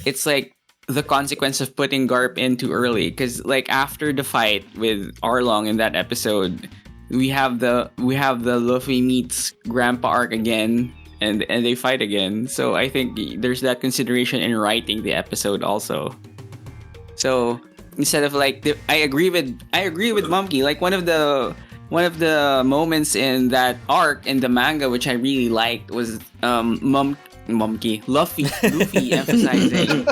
it's like the consequence of putting Garp in too early, because like after the fight with Arlong in that episode, we have the Luffy meets Grandpa arc again, and they fight again. So I think there's that consideration in writing the episode also. So instead of like I agree with Monkey. Like one of the moments in that arc in the manga which I really liked was Luffy emphasizing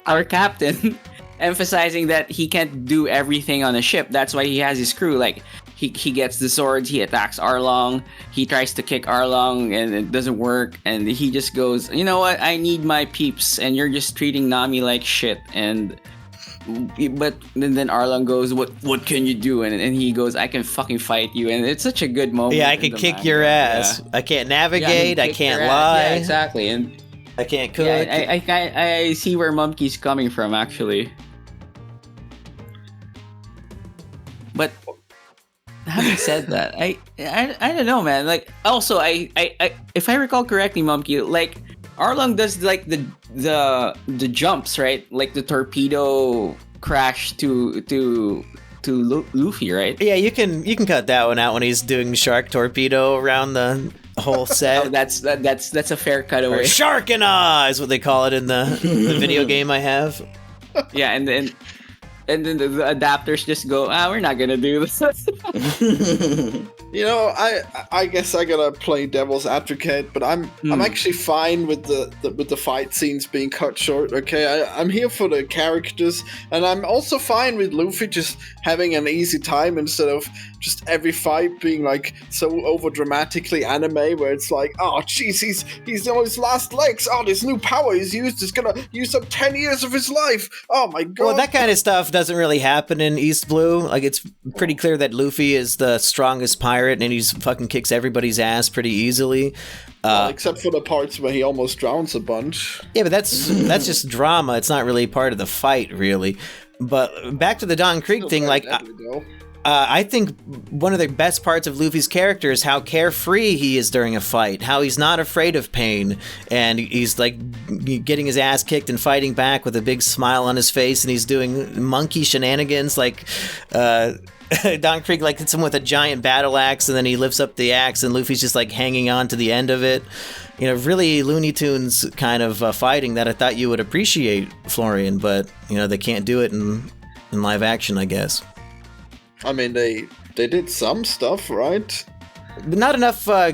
our captain emphasizing that he can't do everything on a ship. That's why he has his crew. Like he gets the swords, he attacks Arlong, he tries to kick Arlong and it doesn't work, and he just goes, you know what, I need my peeps and you're just treating Nami like shit. But then Arlong goes, what can you do? And he goes, I can fucking fight you. And it's such a good moment. Yeah, I can kick your ass. Yeah. I can't navigate. I can't lie. Yeah, exactly. And I can't cook. Yeah, I see where Monkey's coming from, actually. But having said that, I don't know, man. Like, also, I if I recall correctly, Monkey, like Arlong does like the jumps, right? Like the torpedo crash to Luffy, right? Yeah, you can cut that one out when he's doing shark torpedo around the whole set. Oh, that's a fair cutaway. Or shark and is what they call it in the video game I have. Yeah, and then the adapters just go, we're not gonna do this. You know, I guess I gotta play devil's advocate, but I'm actually fine with the fight scenes being cut short. Okay, I'm here for the characters, and I'm also fine with Luffy just having an easy time instead of just every fight being like so over dramatically anime, where it's like, oh jeez, he's on his last legs. Oh, this new power he's used is gonna use up 10 years of his life. Oh my god. Well, that kind of stuff doesn't really happen in East Blue. Like, it's pretty clear that Luffy is the strongest pirate, and he fucking kicks everybody's ass pretty easily. Except for the parts where he almost drowns a bunch. Yeah, but that's just drama. It's not really part of the fight, really. But back to the Don Krieg thing, like, I think one of the best parts of Luffy's character is how carefree he is during a fight, how he's not afraid of pain, and he's like getting his ass kicked and fighting back with a big smile on his face, and he's doing monkey shenanigans like Don Krieg like hits him with a giant battle axe, and then he lifts up the axe, and Luffy's just like hanging on to the end of it. You know, really Looney Tunes kind of fighting that I thought you would appreciate, Florian, but you know, they can't do it in live action, I guess. I mean, they did some stuff, right? But not enough. I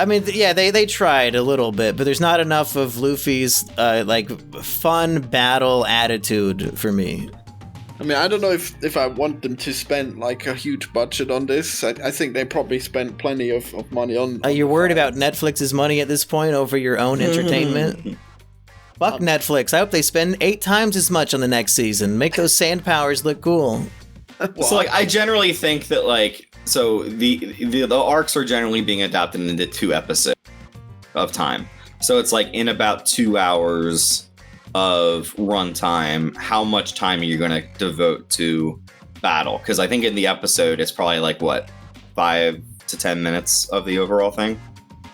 mean, yeah, they tried a little bit, but there's not enough of Luffy's like fun battle attitude for me. I mean, I don't know if I want them to spend like a huge budget on this. I think they probably spent plenty of money on. You're worried about Netflix's money at this point over your own entertainment? Fuck Netflix. I hope they spend 8 times as much on the next season. Make those sand powers look cool. So like, I generally think that like, so the arcs are generally being adapted into 2 episodes of time. So it's like in about 2 hours of runtime, how much time are you going to devote to battle? Because I think in the episode, it's probably like what, 5 to 10 minutes of the overall thing.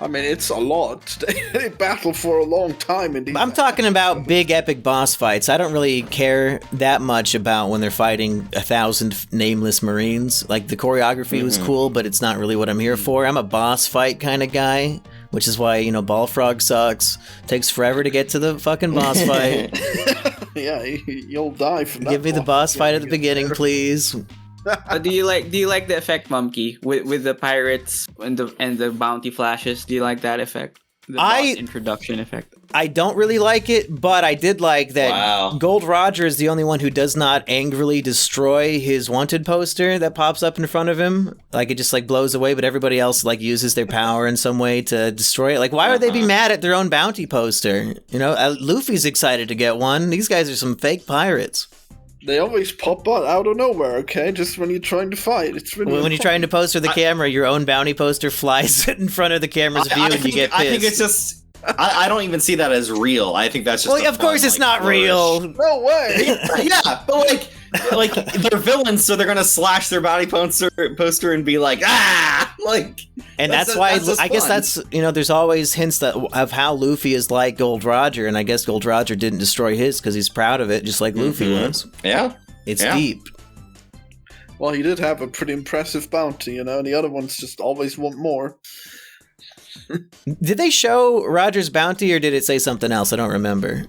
I mean, it's a lot. They battle for a long time. I'm talking about big epic boss fights. I don't really care that much about when they're fighting 1,000 nameless Marines. Like, the choreography was cool, but it's not really what I'm here for. I'm a boss fight kind of guy, which is why, you know, Balfrog sucks. Takes forever to get to the fucking boss fight. Yeah, you'll die from that. Give me the boss fight at the beginning, please. Do you like the effect, Monkey, with the pirates and the bounty flashes? Do you like that effect? The boss introduction effect. I don't really like it, but I did like that Gold Roger is the only one who does not angrily destroy his wanted poster that pops up in front of him. Like, it just like blows away, but everybody else like uses their power in some way to destroy it. Like, why would they be mad at their own bounty poster? You know, Luffy's excited to get one. These guys are some fake pirates. They always pop out of nowhere, okay? Just when you're trying to fight. It's really when you're trying to pose for the camera, your own bounty poster flies in front of the camera's view and you get pissed. I think it's just... I don't even see that as real. I think that's just of course it's not real. No way! Yeah, but like they're villains, so they're gonna slash their bounty poster and be like, like... And that's why, I guess that's, you know, there's always hints of how Luffy is like Gold Roger, and I guess Gold Roger didn't destroy his because he's proud of it, just like Luffy was. Yeah. It's deep. Well, he did have a pretty impressive bounty, you know, and the other ones just always want more. Did they show Roger's bounty, or did it say something else? I don't remember.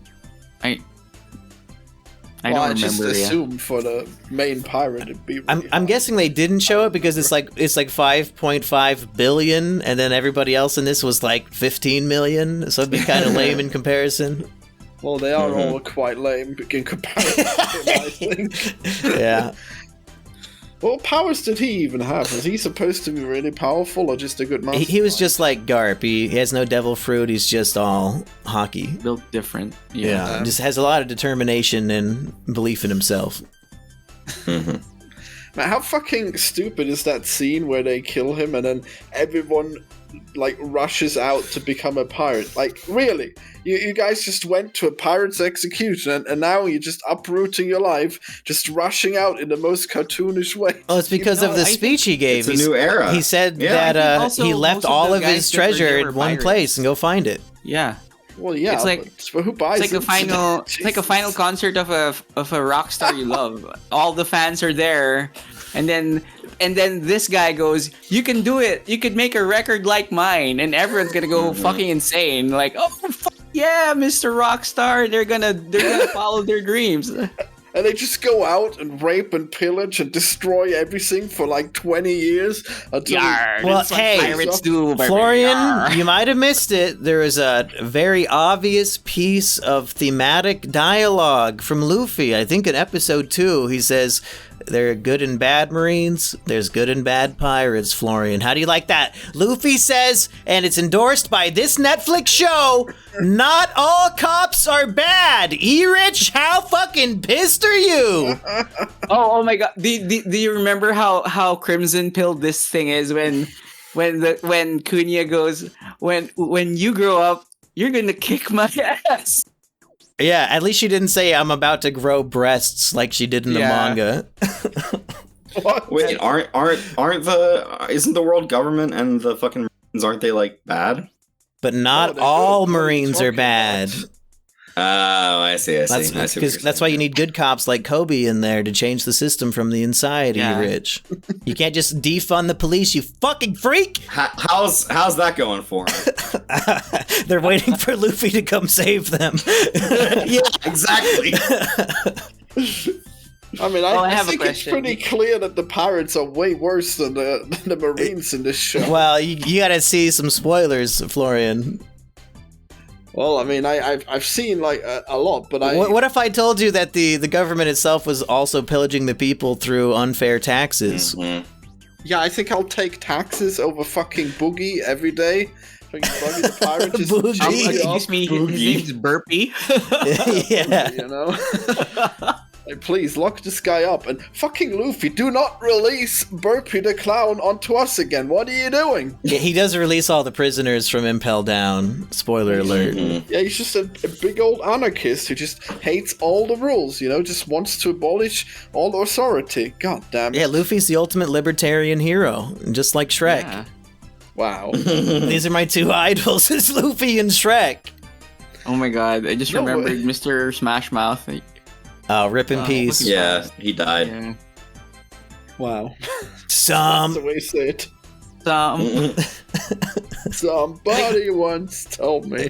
I just assumed for the main pirate it'd be. Really I'm guessing they didn't show it because it's like 5.5 billion, and then everybody else in this was like 15 million, so it'd be kind of lame in comparison. Well, they are all quite lame in comparison, I think. Yeah. What powers did he even have? Was he supposed to be really powerful or just a good master? He was just like Garp. He has no devil fruit. He's just all hockey. Built different. Yeah. Just has a lot of determination and belief in himself. Man, how fucking stupid is that scene where they kill him and then everyone like rushes out to become a pirate? Like, really? You guys just went to a pirate's execution and now you're just uprooting your life, just rushing out in the most cartoonish way. Oh, it's because of the speech he gave. It's a new era. He said that he left all of his treasure in one place and go find it. Yeah. Well, yeah, it's like, but who buys it's like a final concert of a rock star you love. All the fans are there, and then this guy goes, "You can do it. You could make a record like mine," and everyone's gonna go fucking insane. Like, oh fuck yeah, Mr. Rockstar! They're gonna follow their dreams. And they just go out and rape and pillage and destroy everything for like 20 years until pirates do. Florian, you might have missed it. There is a very obvious piece of thematic dialogue from Luffy. I think in episode 2, he says, "There are good and bad Marines. There's good and bad pirates." Florian, how do you like that? Luffy says, and it's endorsed by this Netflix show, "Not all cops are bad." E-Rich, how fucking pissed are you? Oh my god! Do you remember how crimson pilled this thing is when Kunya goes, when you grow up, you're gonna kick my ass. Yeah, at least she didn't say I'm about to grow breasts like she did in the manga. What? Wait, isn't the world government and the fucking Marines, aren't they like bad? But not all Marines are bad. Oh, I see. That's why you need good cops like Kobe in there to change the system from the inside, Rich. You can't just defund the police, you fucking freak! How's that going for them? They're waiting for Luffy to come save them. Yeah, exactly. I mean, I think it's pretty clear that the pirates are way worse than the Marines in this show. Well, you gotta see some spoilers, Florian. Well, I mean, I've seen like a lot, but What if I told you that the government itself was also pillaging the people through unfair taxes? Mm-hmm. Yeah, I think I'll take taxes over fucking Buggy every day. Buggy the pirate just excuse me, his name's Burpee. Yeah, you know. Like, please lock this guy up and fucking Luffy, do not release Burpee the clown onto us again. What are you doing? Yeah, he does release all the prisoners from Impel Down. Spoiler alert. Yeah, he's just a big old anarchist who just hates all the rules, you know, just wants to abolish all authority. God damn it. Yeah, Luffy's the ultimate libertarian hero, just like Shrek. Yeah. Wow. These are my two idols, it's Luffy and Shrek. Oh my god, I just remembered Mr. Smash Mouth. Oh, rip in peace. Yeah, he died. Yeah. Wow. That's Some the way to say it. Mm-hmm. Somebody once told me.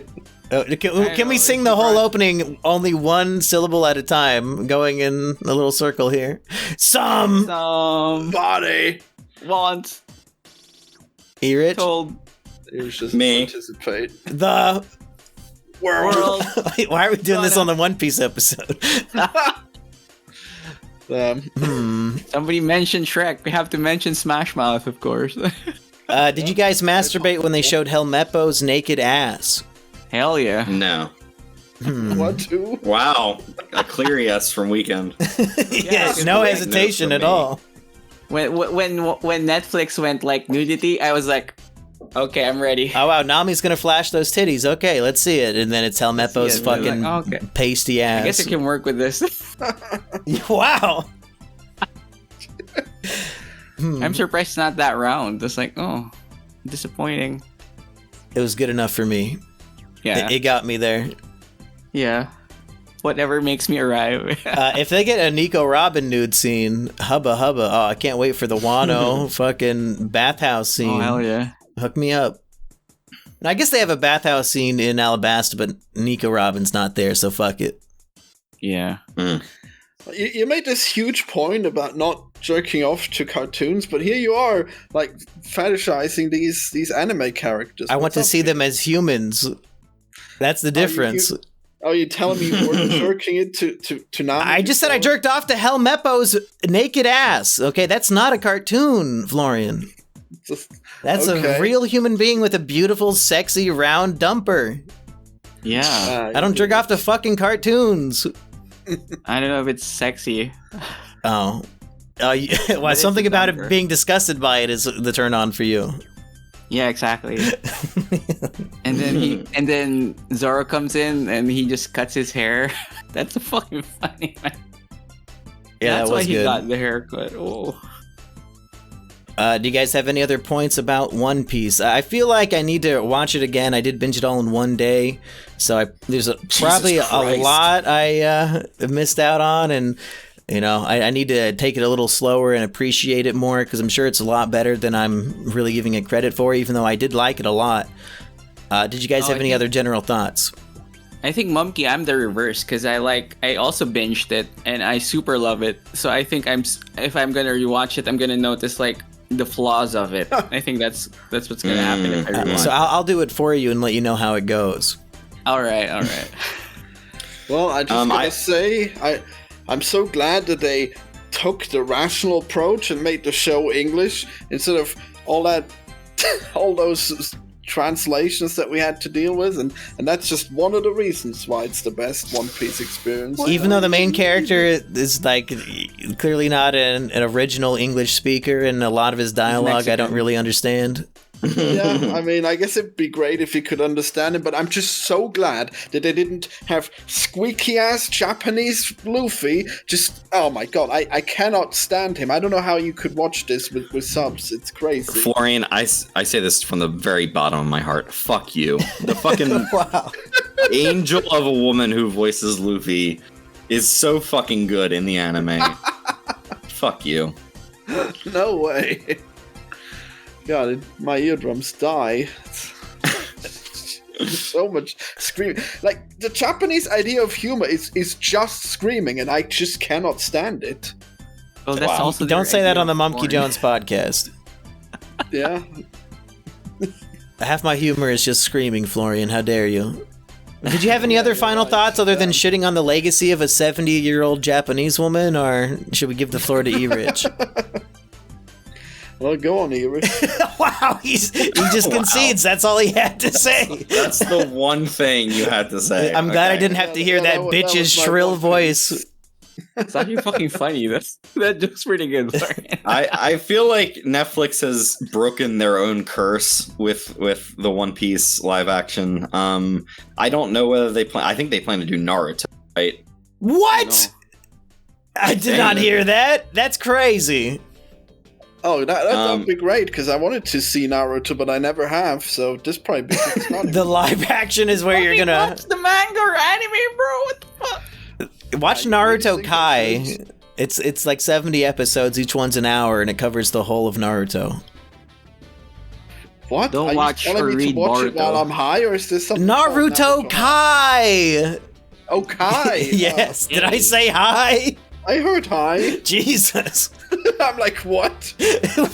Can we sing the whole opening only one syllable at a time, going in a little circle here? Somebody once E-Rich? told it was just me participate. The world. Wait, why are we doing this on the One Piece episode? Somebody mentioned Shrek. We have to mention Smash Mouth, of course. Did you guys masturbate when they showed Helmeppo's naked ass? Hell yeah. No. What, too? Wow. A clear yes from Weekend. Yes, no hesitation at all. When Netflix went like nudity, I was like, okay, I'm ready. Oh wow, Nami's gonna flash those titties. Okay, let's see it. And then it's Helmeppo's fucking like, pasty ass. I guess I can work with this. Wow. I'm surprised it's not that round. It's like, oh, disappointing. It was good enough for me. Yeah. It got me there. Yeah. Whatever makes me arrive. If they get a Nico Robin nude scene, hubba hubba. Oh, I can't wait for the Wano fucking bathhouse scene. Oh, hell yeah. Hook me up. And I guess they have a bathhouse scene in Alabasta, but Nico Robin's not there, so fuck it. Yeah. You made this huge point about not jerking off to cartoons, but here you are, like, fetishizing these anime characters. I want to see them as humans. That's the difference. Are you telling me you weren't jerking it to Nami? I just said I jerked off to Helmeppo's naked ass. Okay, that's not a cartoon, Florian. That's a real human being with a beautiful, sexy, round dumper. Yeah. I don't jerk off to fucking cartoons. I don't know if it's sexy. Oh. Well, something about it being disgusted by it is the turn on for you. Yeah, exactly. and then Zoro comes in and he just cuts his hair. That's fucking funny, man. Yeah, that's that was why he good. got the haircut. Oh. Do you guys have any other points about One Piece? I feel like I need to watch it again. I did binge it all in one day, so there's probably a lot I missed out on, and I need to take it a little slower and appreciate it more, because I'm sure it's a lot better than I'm really giving it credit for, even though I did like it a lot. Did you guys have any other general thoughts? I think Mumkey, I'm the reverse, because I also binged it and I super love it. So I think if I'm gonna rewatch it, I'm gonna notice like the flaws of it. I think that's what's gonna happen if I rewatch. So I'll do it for you and let you know how it goes. All right. Well, I just gotta say, I'm so glad that they took the rational approach and made the show English instead of all those translations that we had to deal with, and that's just one of the reasons why it's the best One Piece experience. Even though the main character is like clearly not an original English speaker, and a lot of his dialogue I don't really understand. Yeah, I mean, I guess it'd be great if you could understand him, but I'm just so glad that they didn't have squeaky-ass Japanese Luffy. Just, oh my god, I cannot stand him. I don't know how you could watch this with subs. It's crazy. Florian, I say this from the very bottom of my heart. Fuck you. The fucking angel of a woman who voices Luffy is so fucking good in the anime. Fuck you. No way. God, my eardrums die. So much screaming. Like, the Japanese idea of humor is just screaming, and I just cannot stand it. Well, that's also don't say that on the Mumkey Jones podcast. Yeah. Half my humor is just screaming, Florian. How dare you? Did you have any other final thoughts other than shitting on the legacy of a 70-year-old Japanese woman, or should we give the floor to E-Rich? Well, go on, E-Rich. Wow, he just concedes. That's all he had to say. That's the one thing you had to say. I'm glad I didn't have to hear that bitch's shrill voice. It's actually fucking funny. That joke's pretty good. I feel like Netflix has broken their own curse with the One Piece live action. I don't know whether they plan. I think they plan to do Naruto, right? What? I did not hear that. That's crazy. Oh, that would be great, because I wanted to see Naruto, but I never have, so this probably be the live action is where you're gonna watch the manga or anime, bro. What the fuck? Watch Naruto Kai. It's like 70 episodes, each one's an hour, and it covers the whole of Naruto. What? Don't watch or read Naruto it while I'm high, or is this something Naruto Kai? Oh, Kai! Yes. Did I say hi? I heard hi. Jesus. I'm like, what?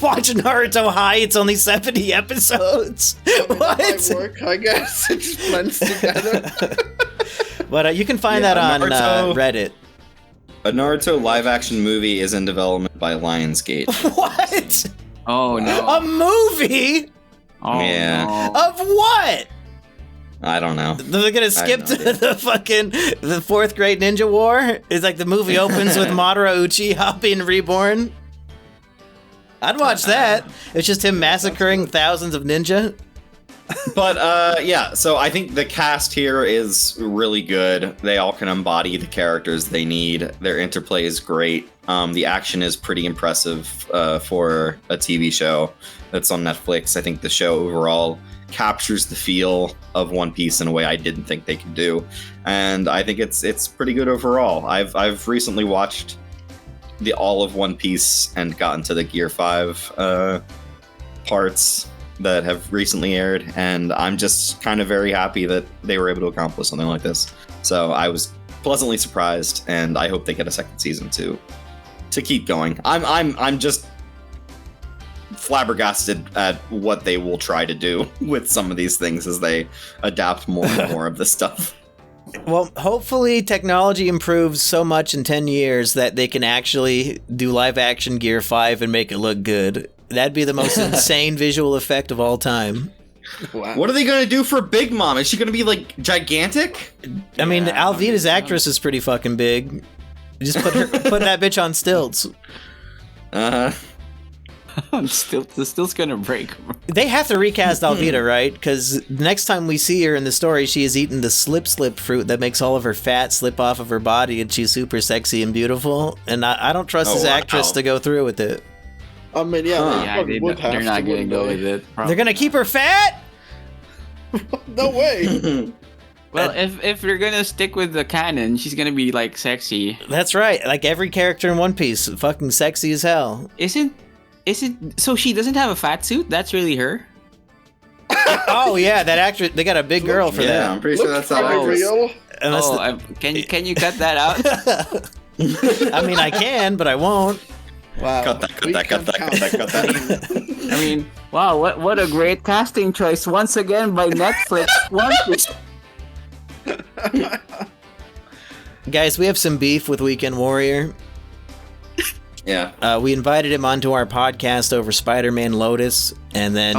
Watch Naruto High, it's only 70 episodes. What? That might work, I guess. It just blends together. But you can find that on Reddit. A Naruto live-action movie is in development by Lionsgate. What? Oh, no. A movie? Oh, yeah. No. Of what? I don't know. They're gonna skip to the 4th grade ninja war? It's like the movie opens with Madara Uchiha being reborn. I'd watch that. It's just him massacring thousands of ninja. But yeah, so I think the cast here is really good. They all can embody the characters they need. Their interplay is great. The action is pretty impressive for a TV show that's on Netflix. I think the show overall captures the feel of One Piece in a way I didn't think they could do, and I think it's pretty good overall. I've recently watched all of One Piece and gotten to the Gear 5 parts that have recently aired, and I'm just kind of very happy that they were able to accomplish something like this. So I was pleasantly surprised, and I hope they get a second season to keep going. I'm just flabbergasted at what they will try to do with some of these things as they adapt more and more of this stuff. Well, hopefully technology improves so much in 10 years that they can actually do live action Gear 5 and make it look good. That'd be the most insane visual effect of all time. Wow. What are they going to do for Big Mom? Is she going to be, like, gigantic? I mean, Alvida's actress is pretty fucking big. Just put that bitch on stilts. Uh-huh. The stilt's gonna break. They have to recast Alvida, right? Because next time we see her in the story, she has eaten the slip fruit that makes all of her fat slip off of her body, and she's super sexy and beautiful. And I don't trust this actress to go through with it. I mean, they're not gonna go with it. Probably. They're gonna keep her fat? No way. Well, if you're gonna stick with the canon, she's gonna be like sexy. That's right. Like every character in One Piece, fucking sexy as hell. Isn't so she doesn't have a fat suit? That's really her? Oh yeah, that actress. They got a big girl for that. Yeah, I'm pretty sure that's how it real. Can you cut that out? I mean, I can, but I won't. Wow. Cut that. I mean, wow, what a great casting choice once again by Netflix. Guys, we have some beef with Weekend Warrior. Yeah. We invited him onto our podcast over Spider-Man Lotus, and then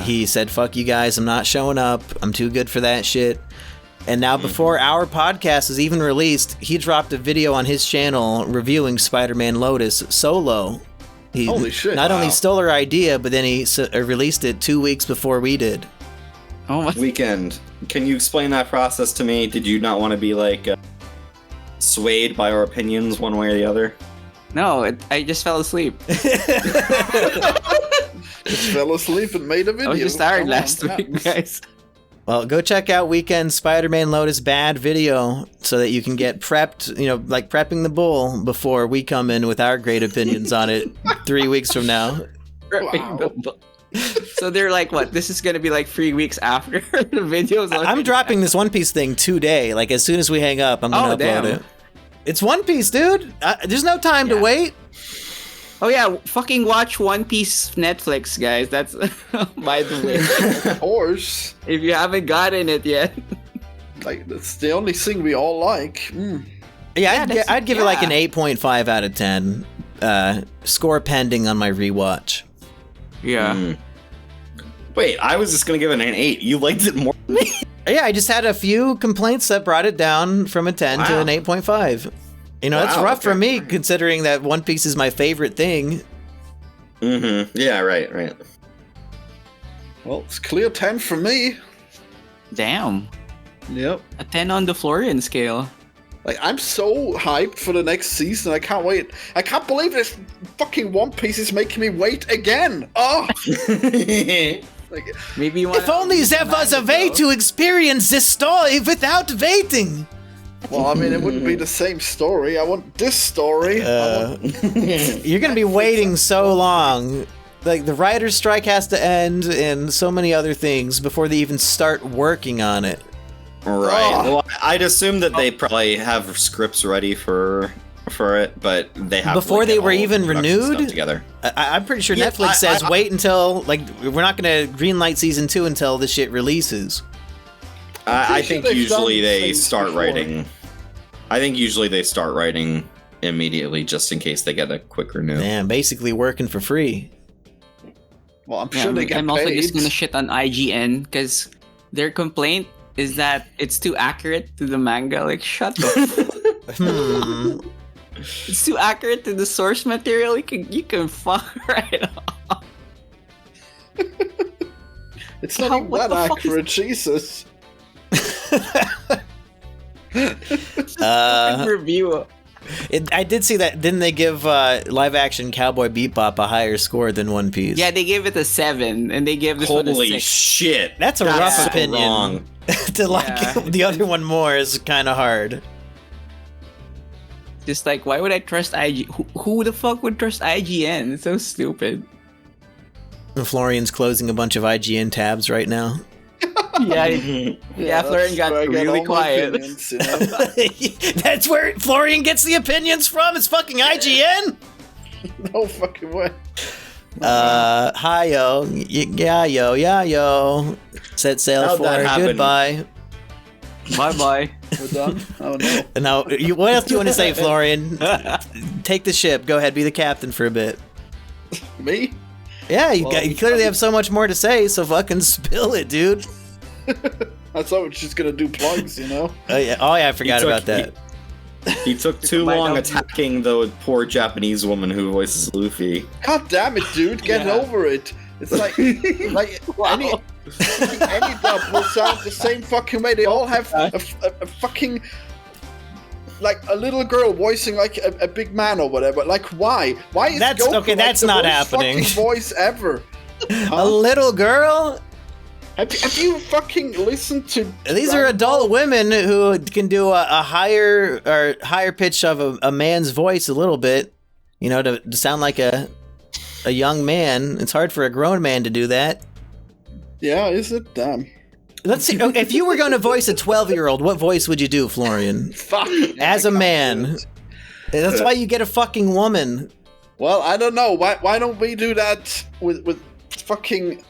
he said, fuck you guys, I'm not showing up. I'm too good for that shit. And now before our podcast is even released, he dropped a video on his channel reviewing Spider-Man Lotus solo. He Holy shit. Not only stole our idea, but then he released it 2 weeks before we did. Oh my. Weekend, can you explain that process to me? Did you not want to be like swayed by our opinions one way or the other? No, I just fell asleep. Just fell asleep and made a video. I was just tired last week, guys. Well, go check out Weekend Spider-Man Lotus Bad video so that you can get prepped, like prepping the bull before we come in with our great opinions on it 3 weeks from now. Wow. So they're like, what? This is going to be like 3 weeks after the videos. I'm dropping this One Piece thing today. Like, as soon as we hang up, I'm going to upload it. It's One Piece, dude. There's no time to wait. Oh yeah, fucking watch One Piece Netflix, guys. That's by the way. Of course. If you haven't gotten it yet. Like, that's the only thing we all like. Yeah, I'd give it like an 8.5 out of 10. Score pending on my rewatch. Yeah. Wait, I was just gonna give it an 8. You liked it more than me? Yeah, I just had a few complaints that brought it down from a 10 to an 8.5. It's rough for me, considering that One Piece is my favorite thing. Mm-hmm. Yeah, right. Well, it's clear 10 for me. Damn. Yep. A 10 on the Florian scale. Like, I'm so hyped for the next season. I can't wait. I can't believe this fucking One Piece is making me wait again. Oh! Like, maybe if only there was a way to experience this story without waiting. Well, I mean, it wouldn't be the same story. I want this story. You're gonna be waiting so long. Like, the writer's strike has to end, and so many other things before they even start working on it. Right. Oh. Well, I'd assume that they probably have scripts ready for it, but they have before they were even renewed together. I'm pretty sure Netflix says wait until, like, we're not going to greenlight season 2 until this shit releases. I think usually they start writing. I think usually they start writing immediately, just in case they get a quick renew. Man, basically working for free. Well, I'm sure they get I'm paid. also just gonna shit on IGN because their complaint is that it's too accurate to the manga. Like, shut up. It's too accurate to the source material. You can fuck right off. It's not even that accurate, Jesus. Review. I did see that. Didn't they give live action Cowboy Bebop a higher score than One Piece? Yeah, they gave it a 7, and they gave this one a 6. Holy shit! That's a rough opinion. Wrong. To like the other one more is kind of hard. Just like, why would I trust IG? Who the fuck would trust IGN? It's so stupid. Florian's closing a bunch of IGN tabs right now. Florian got really quiet. Opinions, you know? That's where Florian gets the opinions from. It's fucking IGN. No fucking way. Hi yo, yeah yo. Set sail How'd for that happen? goodbye. Bye. We're done. Oh no. Now, what else do you want to say, Florian? Take the ship. Go ahead, be the captain for a bit. Me? Yeah, you clearly have so much more to say, so fucking spill it, dude. I thought we were just gonna do plugs, you know? Oh yeah, I forgot about that. He took too long attacking the poor Japanese woman who voices Luffy. God damn it, dude! Get over it. It's like any dub will sound the same fucking way. They all have a fucking like a little girl voicing like a big man or whatever. Like why? Why is That's Goku okay. like That's the not worst happening. fucking voice ever? A little girl. Have you fucking listened to? These are adult women who can do a higher pitch of a man's voice a little bit, you know, to sound like a young man. It's hard for a grown man to do that. Yeah, is it? Damn. Let's see. If you were going to voice a 12-year-old, what voice would you do, Florian? Fuck. As a man. That's why you get a fucking woman. Well, I don't know. Why don't we do that with fucking?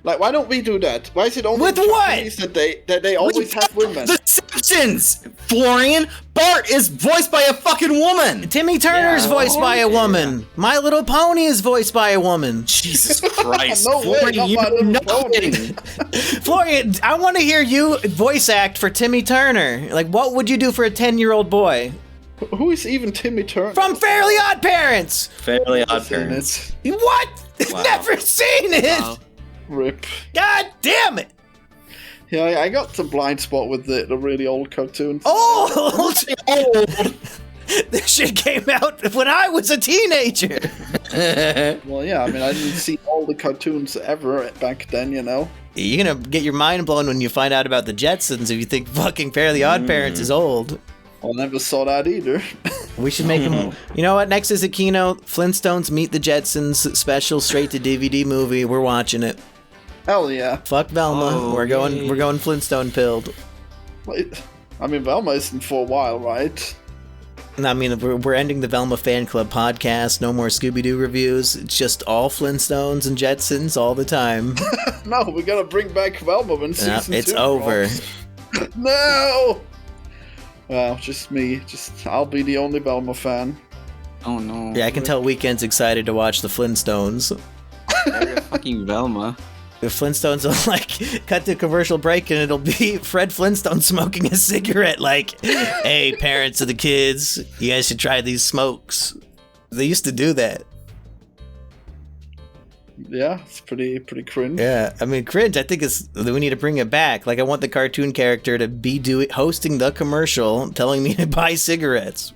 Like, why don't we do that? Why is it only With Japanese what? that they always have women? The Simpsons! Florian! Bart is voiced by a fucking woman! Timmy Turner's voiced by a woman. My Little Pony is voiced by a woman. Jesus Christ. No way, Florian, not you My know Little Pony. nothing. Florian, I want to hear you voice act for Timmy Turner. Like, what would you do for a 10-year-old boy? Who is even Timmy Turner? From Fairly Odd Parents! Fairly Odd Seen Parents. it. What? Wow. Never seen it! Wow. Rip. God damn it! Yeah, I got some blind spot with the really old cartoons. Old! This shit came out when I was a teenager. Well, yeah, I mean, I didn't see all the cartoons ever back then, you know? You're gonna get your mind blown when you find out about the Jetsons if you think fucking Fairly Odd Parents is old. I never saw that either. We should make them. You know what? Next is a kino. Flintstones Meet the Jetsons special straight to DVD movie. We're watching it. Hell yeah. Fuck Velma. Oh, We're going. yay. We're going Flintstone pilled. Wait, I mean, Velma isn't for a while, right? I mean, we're ending the Velma fan club podcast. No more Scooby Doo reviews. It's just all Flintstones and Jetsons all the time. No, we gotta bring back Velma when season 2 It's over. drops. No! Well, just me. I'll be the only Velma fan. Oh no. Yeah, I can tell Weekend's excited to watch the Flintstones. Fucking Velma. The Flintstones will like cut to commercial break and it'll be Fred Flintstone smoking a cigarette like, hey, parents of the kids, you guys should try these smokes. They used to do that. Yeah, it's pretty cringe. Yeah, I mean, cringe, I think we need to bring it back. Like, I want the cartoon character to be hosting the commercial, telling me to buy cigarettes.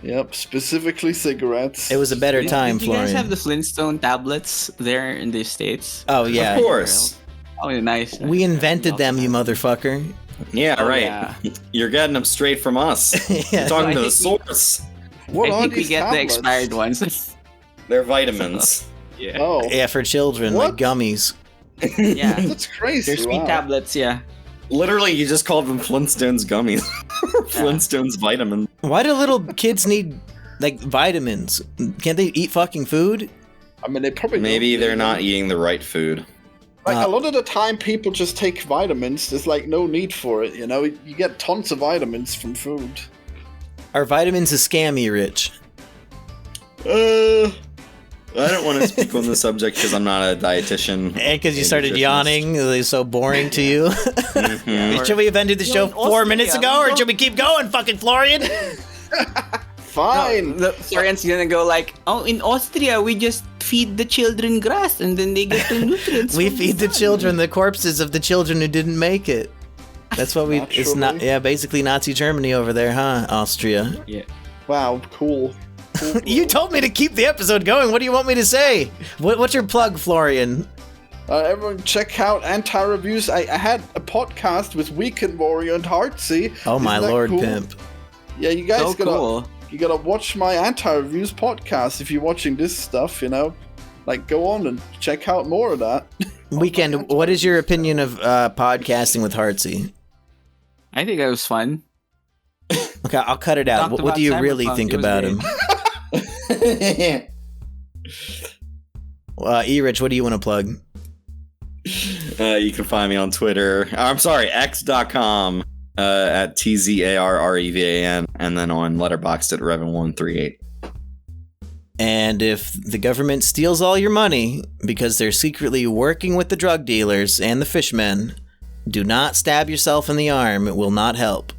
Yep, specifically cigarettes. It was a better time, Did you guys Florian. have the Flintstone tablets there in the States? Oh, yeah. Of course. Oh, nice. We invented them, you motherfucker. Yeah, Oh, right. yeah. You're getting them straight from us. Yeah. You're talking to I the think source. What I are think we these get tablets? the expired ones. They're vitamins. Yeah. Oh, Yeah, for children, like What? gummies. Yeah. that's crazy. They're sweet wow. tablets, yeah. Literally, you just called them Flintstones gummies. Flintstones vitamins. Why do little kids need, like, vitamins? Can't they eat fucking food? I mean, they probably Maybe don't they're need not them. eating the right food. Like a lot of the time, people just take vitamins. There's like no need for it. You know, you get tons of vitamins from food. Are vitamins a scammy, Rich? I don't want to speak on the subject because I'm not a dietitian. And because you a started nutritionist. yawning, it was so boring to you. Mhm. Should we have ended the show in 4 minutes Austria, ago, we or don't- should we keep going, fucking Florian? Fine. The Florian's gonna go like, oh, in Austria we just feed the children grass and then they get the nutrients. We from feed the sun. children the corpses of the children who didn't make it. That's what we. It's not. Naturally. Yeah, basically Nazi Germany over there, huh? Austria. Wow, cool. Cool, You cool. told me to keep the episode going. What do you want me to say? What's your plug, Florian? Everyone check out anti-reviews. I had a podcast with Weekend Warrior and Heartsy. Oh my Isn't that lord, cool? pimp! Yeah, you guys So cool. you gotta watch my anti-reviews podcast if you're watching this stuff, you know. like go on and check out more of that. Weekend, what is your opinion of podcasting with Heartsy? I think that was fun. Okay, I'll cut it out. What do you really think about him? E-Rich, what do you want to plug? You can find me on Twitter. I'm sorry, x.com at TZARREVAN, and then on Letterboxd at Revan138. And if the government steals all your money because they're secretly working with the drug dealers and the fishmen, do not stab yourself in the arm. It will not help.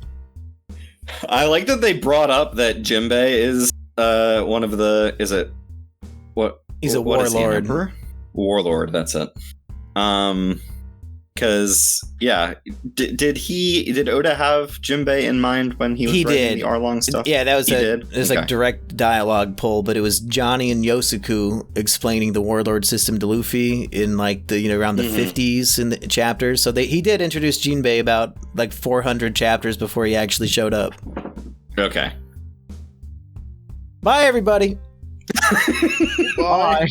I like that they brought up that Jinbei is one of the... Is it... What? He's a warlord. Warlord, that's it. Because, yeah, did Oda have Jinbei in mind when he was writing the Arlong stuff? Yeah, that was like direct dialogue pull, but it was Johnny and Yosuku explaining the warlord system to Luffy in like the around the 50s in the chapters. So he did introduce Jinbei about like 400 chapters before he actually showed up. Okay. Bye, everybody. Bye.